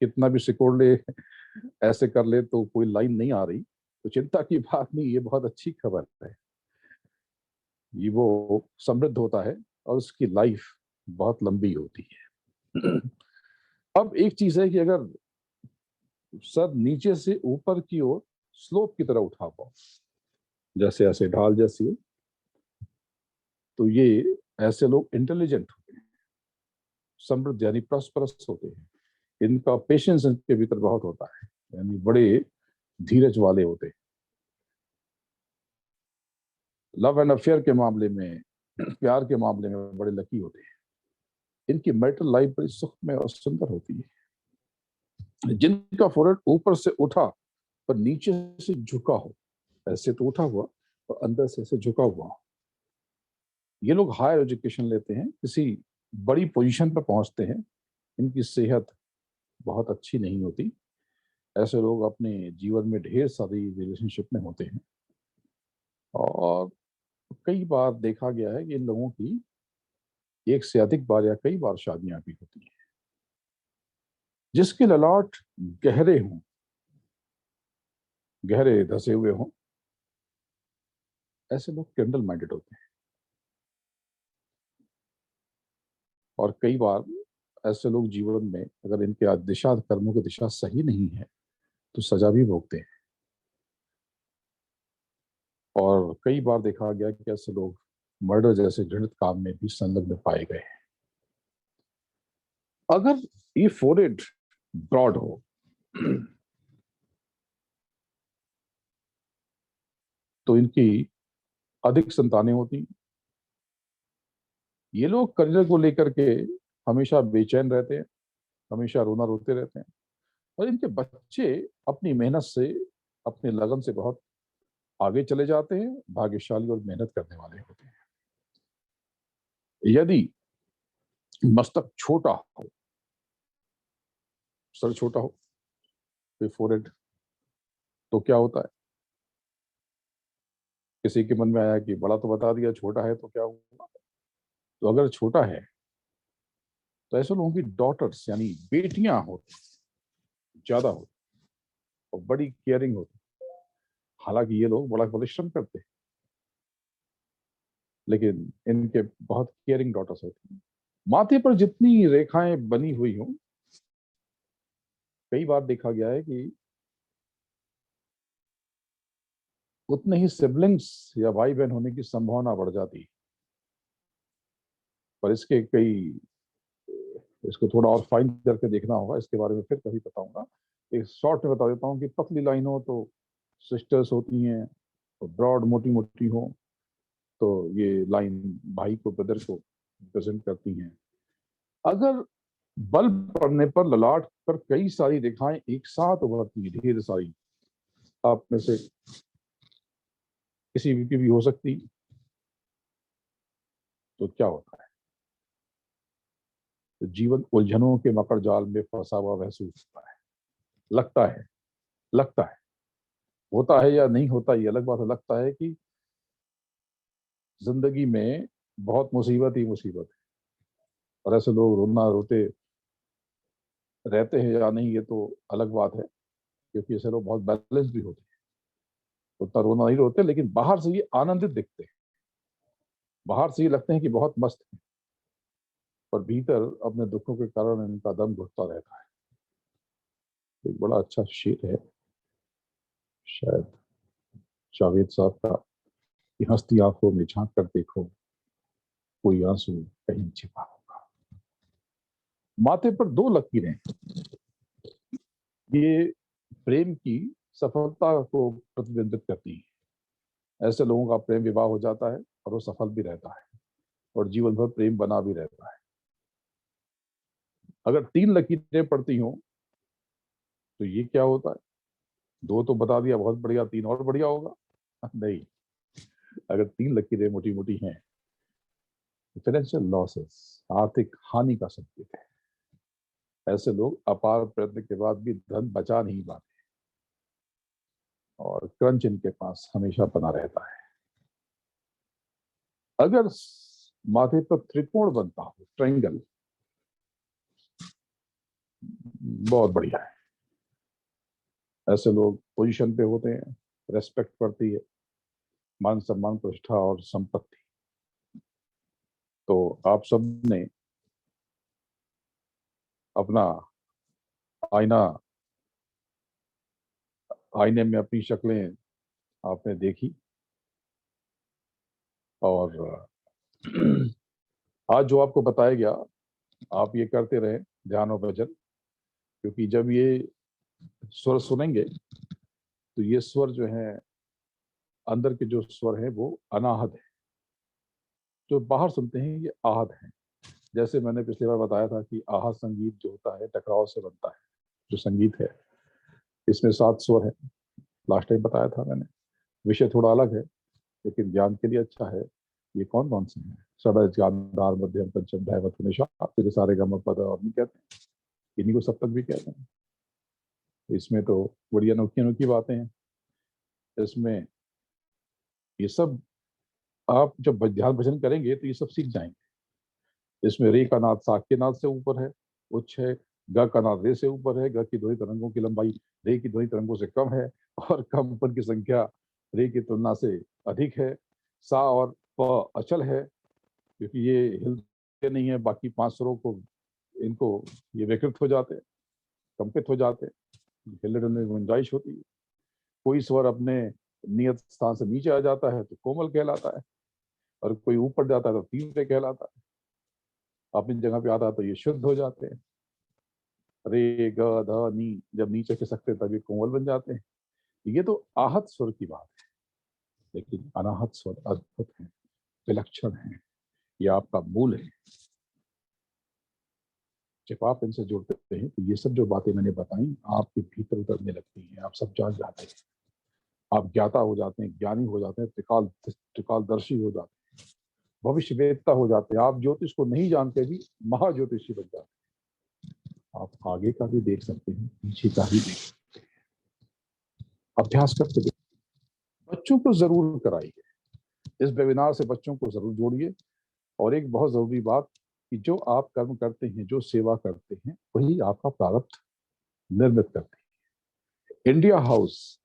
कितना भी सिकोड़ ले, ऐसे कर ले, तो कोई लाइन नहीं आ रही तो चिंता की बात नहीं, ये बहुत अच्छी खबर है। ये वो समृद्ध होता है और उसकी लाइफ बहुत लंबी होती है। अब एक चीज है कि अगर सर नीचे से ऊपर की ओर स्लोप की तरह उठा हुआ, जैसे ऐसे ढाल जैसी हो, तो ये ऐसे लोग इंटेलिजेंट होते हैं, समृद्ध यानी प्रॉस्परस होते हैं। इनका पेशेंस इनके भीतर बहुत होता है, यानी बड़े धीरज वाले होते हैं। लव एंड अफेयर के मामले में, प्यार के मामले में बड़े लकी होते हैं। इनकी मैरिटल लाइफ बड़ी सुखमय और सुंदर होती है। जिनका फोrehead ऊपर से उठा पर नीचे से झुका हो, ऐसे तो उठा हुआ और अंदर से ऐसे झुका हुआ हो, ये लोग हायर एजुकेशन लेते हैं, किसी बड़ी पोजीशन पर पहुंचते हैं, इनकी सेहत बहुत अच्छी नहीं होती। ऐसे लोग अपने जीवन में ढेर सारी रिलेशनशिप में होते हैं, और कई बार देखा गया है कि इन लोगों की एक से अधिक बार या कई बार शादियां भी होती हैं। जिसके ललाट गहरे हों, गहरे धसे हुए हों, ऐसे लोग कैंडल माइंडेड होते हैं। और कई बार ऐसे लोग जीवन में, अगर इनके दिशा, कर्मों की दिशा सही नहीं है, तो सजा भी भोगते हैं। और कई बार देखा गया कि ऐसे लोग मर्डर जैसे घृणित काम में भी संलग्न पाए गए हैं। अगर ये फोrehead ब्रॉड हो तो इनकी अधिक संतानें होती। ये लोग करियर को लेकर के हमेशा बेचैन रहते हैं, हमेशा रोना रोते रहते हैं, और इनके बच्चे अपनी मेहनत से, अपने लगन से बहुत आगे चले जाते हैं, भाग्यशाली और मेहनत करने वाले होते हैं। यदि मस्तक छोटा हो, सर छोटा हो, तो फोrehead, तो क्या होता है? किसी के मन में आया कि बड़ा तो बता दिया, छोटा है तो क्या हुआ? तो अगर छोटा है तो ऐसे लोगों की डॉटर्स यानी बेटियां होती ज्यादा होती और बड़ी केयरिंग होती। हालांकि ये लोग बड़ा परिश्रम करते हैं, लेकिन इनके बहुत केयरिंग डॉटर्स होती हैं। माथे पर जितनी रेखाएं बनी हुई हों, कई बार देखा गया है कि उतने ही सिबलिंग्स या भाई बहन होने की संभावना बढ़ जाती है। पर इसके कई, इसको थोड़ा और फाइन करके देखना होगा, इसके बारे में फिर कभी बताऊंगा। एक शॉर्ट में बता देता हूँ कि पतली लाइन हो तो सिस्टर्स होती हैं, और ब्रॉड मोटी मोटी हो तो ये लाइन भाई को, ब्रदर को रिप्रेजेंट करती हैं। अगर बल पड़ने पर ललाट पर कई सारी रेखाएं एक साथ उभरती हैं, ढेर सारी, आप में से किसी की भी हो सकती, तो क्या होता है? तो जीवन उलझनों के मकर जाल में फंसा हुआ महसूस होता है। लगता है, लगता है, होता है या नहीं होता ये अलग बात है, लगता है कि जिंदगी में बहुत मुसीबत ही मुसीबत है। और ऐसे लोग रोना रोते रहते हैं या नहीं, ये तो अलग बात है, क्योंकि ऐसे लोग बहुत बैलेंस भी होते हैं। उतना रोना नहीं रोते, लेकिन बाहर से ये आनंदित दिखते हैं, बाहर से ये लगते हैं कि बहुत मस्त है, पर भीतर अपने दुखों के कारण इनका दम घुटता रहता है। एक बड़ा अच्छा शेर है, शायद जावेद साहब का, कि हंसती आंखों में झांक कर देखो, कोई आंसू कहीं छिपा होगा। माथे पर दो लकीरें, ये प्रेम की सफलता को प्रतिबिंबित करती है। ऐसे लोगों का प्रेम विवाह हो जाता है और वो सफल भी रहता है, और जीवन भर प्रेम बना भी रहता है। अगर तीन लकीरें पड़ती हों तो ये क्या होता है? दो तो बता दिया, बहुत बढ़िया, तीन और बढ़िया होगा। नहीं, अगर तीन लकीरें मोटी मोटी हैं, फाइनेंशियल लॉसेस, आर्थिक हानि का संकेत है। ऐसे लोग अपार प्रयत्न के बाद भी धन बचा नहीं पाते, और क्रंच इनके पास हमेशा बना रहता है। अगर माथे पर त्रिकोण बनता हो, ट्रायंगल, बहुत बढ़िया है। ऐसे लोग पोजीशन पे होते हैं, रेस्पेक्ट बढ़ती है, मान सम्मान, प्रतिष्ठा और संपत्ति। तो आप सबने अपना आईना, आईने में अपनी शक्लें आपने देखी, और आज जो आपको बताया गया, आप ये करते रहे, ध्यान और भजन। क्योंकि जब ये स्वर सुनेंगे तो ये स्वर जो है, अंदर के जो स्वर है वो अनाहत है, जो बाहर सुनते हैं ये आहत है। जैसे मैंने पिछली बार बताया था कि आहत संगीत जो होता है टकराव से बनता है। जो संगीत है इसमें 7 स्वर है, लास्ट टाइम बताया था मैंने। विषय थोड़ा अलग है, लेकिन ज्ञान के लिए अच्छा है। ये कौन कौन से हैं? षडज, गांधार, मध्यम, पंचम, दैवत, निशा, फिर सारे गम पद और नहीं कहते हैं, इन्हीं को सप्तक भी कहते हैं। इसमें तो बड़ी अनोखी अनोखी बातें हैं। इसमें ये सब आप जब ध्यान भजन करेंगे तो ये सब सीख जाएंगे। इसमें रे का नाद सा के नाद से ऊपर है, उच्च है। ग का नाद रे से ऊपर है, ग की ध्वनि तरंगों की लंबाई रे की ध्वनि तरंगों से कम है, और कंपन की संख्या रे की तुलना से अधिक है। सा और प अचल है, क्योंकि ये हिलते नहीं है बाकी 5 स्वरों को, इनको ये विकृत हो जाते हैं, कंपित हो जाते हैं, हिलने डुलने में गुंजाइश होती है। कोई स्वर अपने नियत स्थान से नीचे आ जाता है तो कोमल कहलाता है, और कोई ऊपर जाता है तो तीव्र कहलाता है। अपनी जगह पे आता है तो ये शुद्ध हो जाते हैं। रे ग ध नी जब नीचे खिसकते तब ये कोमल बन जाते हैं। ये तो आहत स्वर की बात है, लेकिन अनाहत स्वर अद्भुत है, विलक्षण है, ये आपका मूल है। जब आप इनसे जुड़ते हैं तो ये सब जो बातें मैंने बताई आपके भीतर उतरने लगती हैं, आप सब जान जाते हैं, आप ज्ञाता हो जाते हैं, ज्ञानी हो जाते हैं, त्रिकालदर्शी हो जाते हैं, भविष्य वेदता हो जाते हैं। आप ज्योतिष को नहीं जानते भी महाज्योतिषी बन जाते हैं। आप आगे का भी देख सकते हैं, पीछे का भी देख सकते हैं, अभ्यास करते देखिए। बच्चों को जरूर कराइए, इस वेबिनार से बच्चों को जरूर जोड़िए। और एक बहुत जरूरी बात, कि जो आप कर्म करते हैं, जो सेवा करते हैं, वही आपका प्रारब्ध निर्मित करते हैं। इंडिया हाउस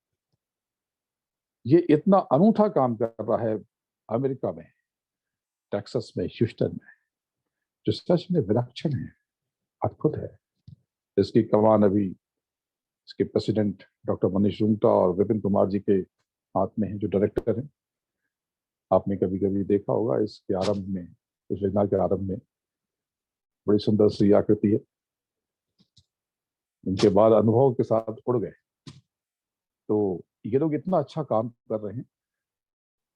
ये इतना अनूठा काम कर रहा है अमेरिका में, टेक्सास में, ह्यूस्टन में, जो सच में विलक्षण है, अद्भुत है। इसकी कमान अभी इसके प्रेसिडेंट डॉक्टर मनीष रुंगटा और विपिन कुमार जी के हाथ में है, जो डायरेक्टर हैं। आपने कभी कभी देखा होगा इसके आरंभ में, इस योजना के आरंभ में बड़ी सुंदर सी आकृति है। उनके बाद अनुभव के साथ उड़ गए। तो ये लोग इतना अच्छा काम कर रहे हैं।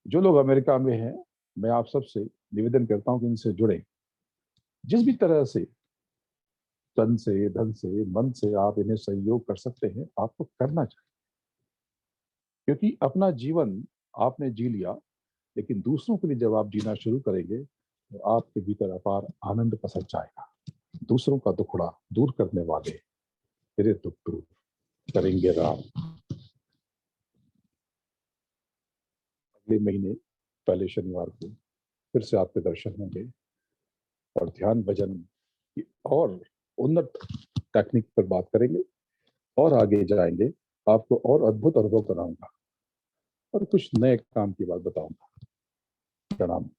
जो लोग अमेरिका में हैं, मैं आप सबसे निवेदन करता हूं कि इनसे जुड़े। जिस भी तरह से, तन से, धन से, मन से आप इन्हें सहयोग कर सकते हैं, आपको करना चाहिए। क्योंकि अपना जीवन आपने जी लिया, लेकिन दूसरों के लिए जब आप जीना शुरू करेंगे तो आपके भीतर अपार आनंद पसर जाएगा। दूसरों का दुखड़ा दूर करने वाले तेरे दुख दूर करेंगे राम। अगले महीने पहले शनिवार को फिर से आपके दर्शन होंगे और ध्यान भजन की और उन्नत टेक्निक पर बात करेंगे और आगे जाएंगे। आपको और अद्भुत अनुभव कराऊंगा और कुछ नए काम की बात बताऊंगा। प्रणाम।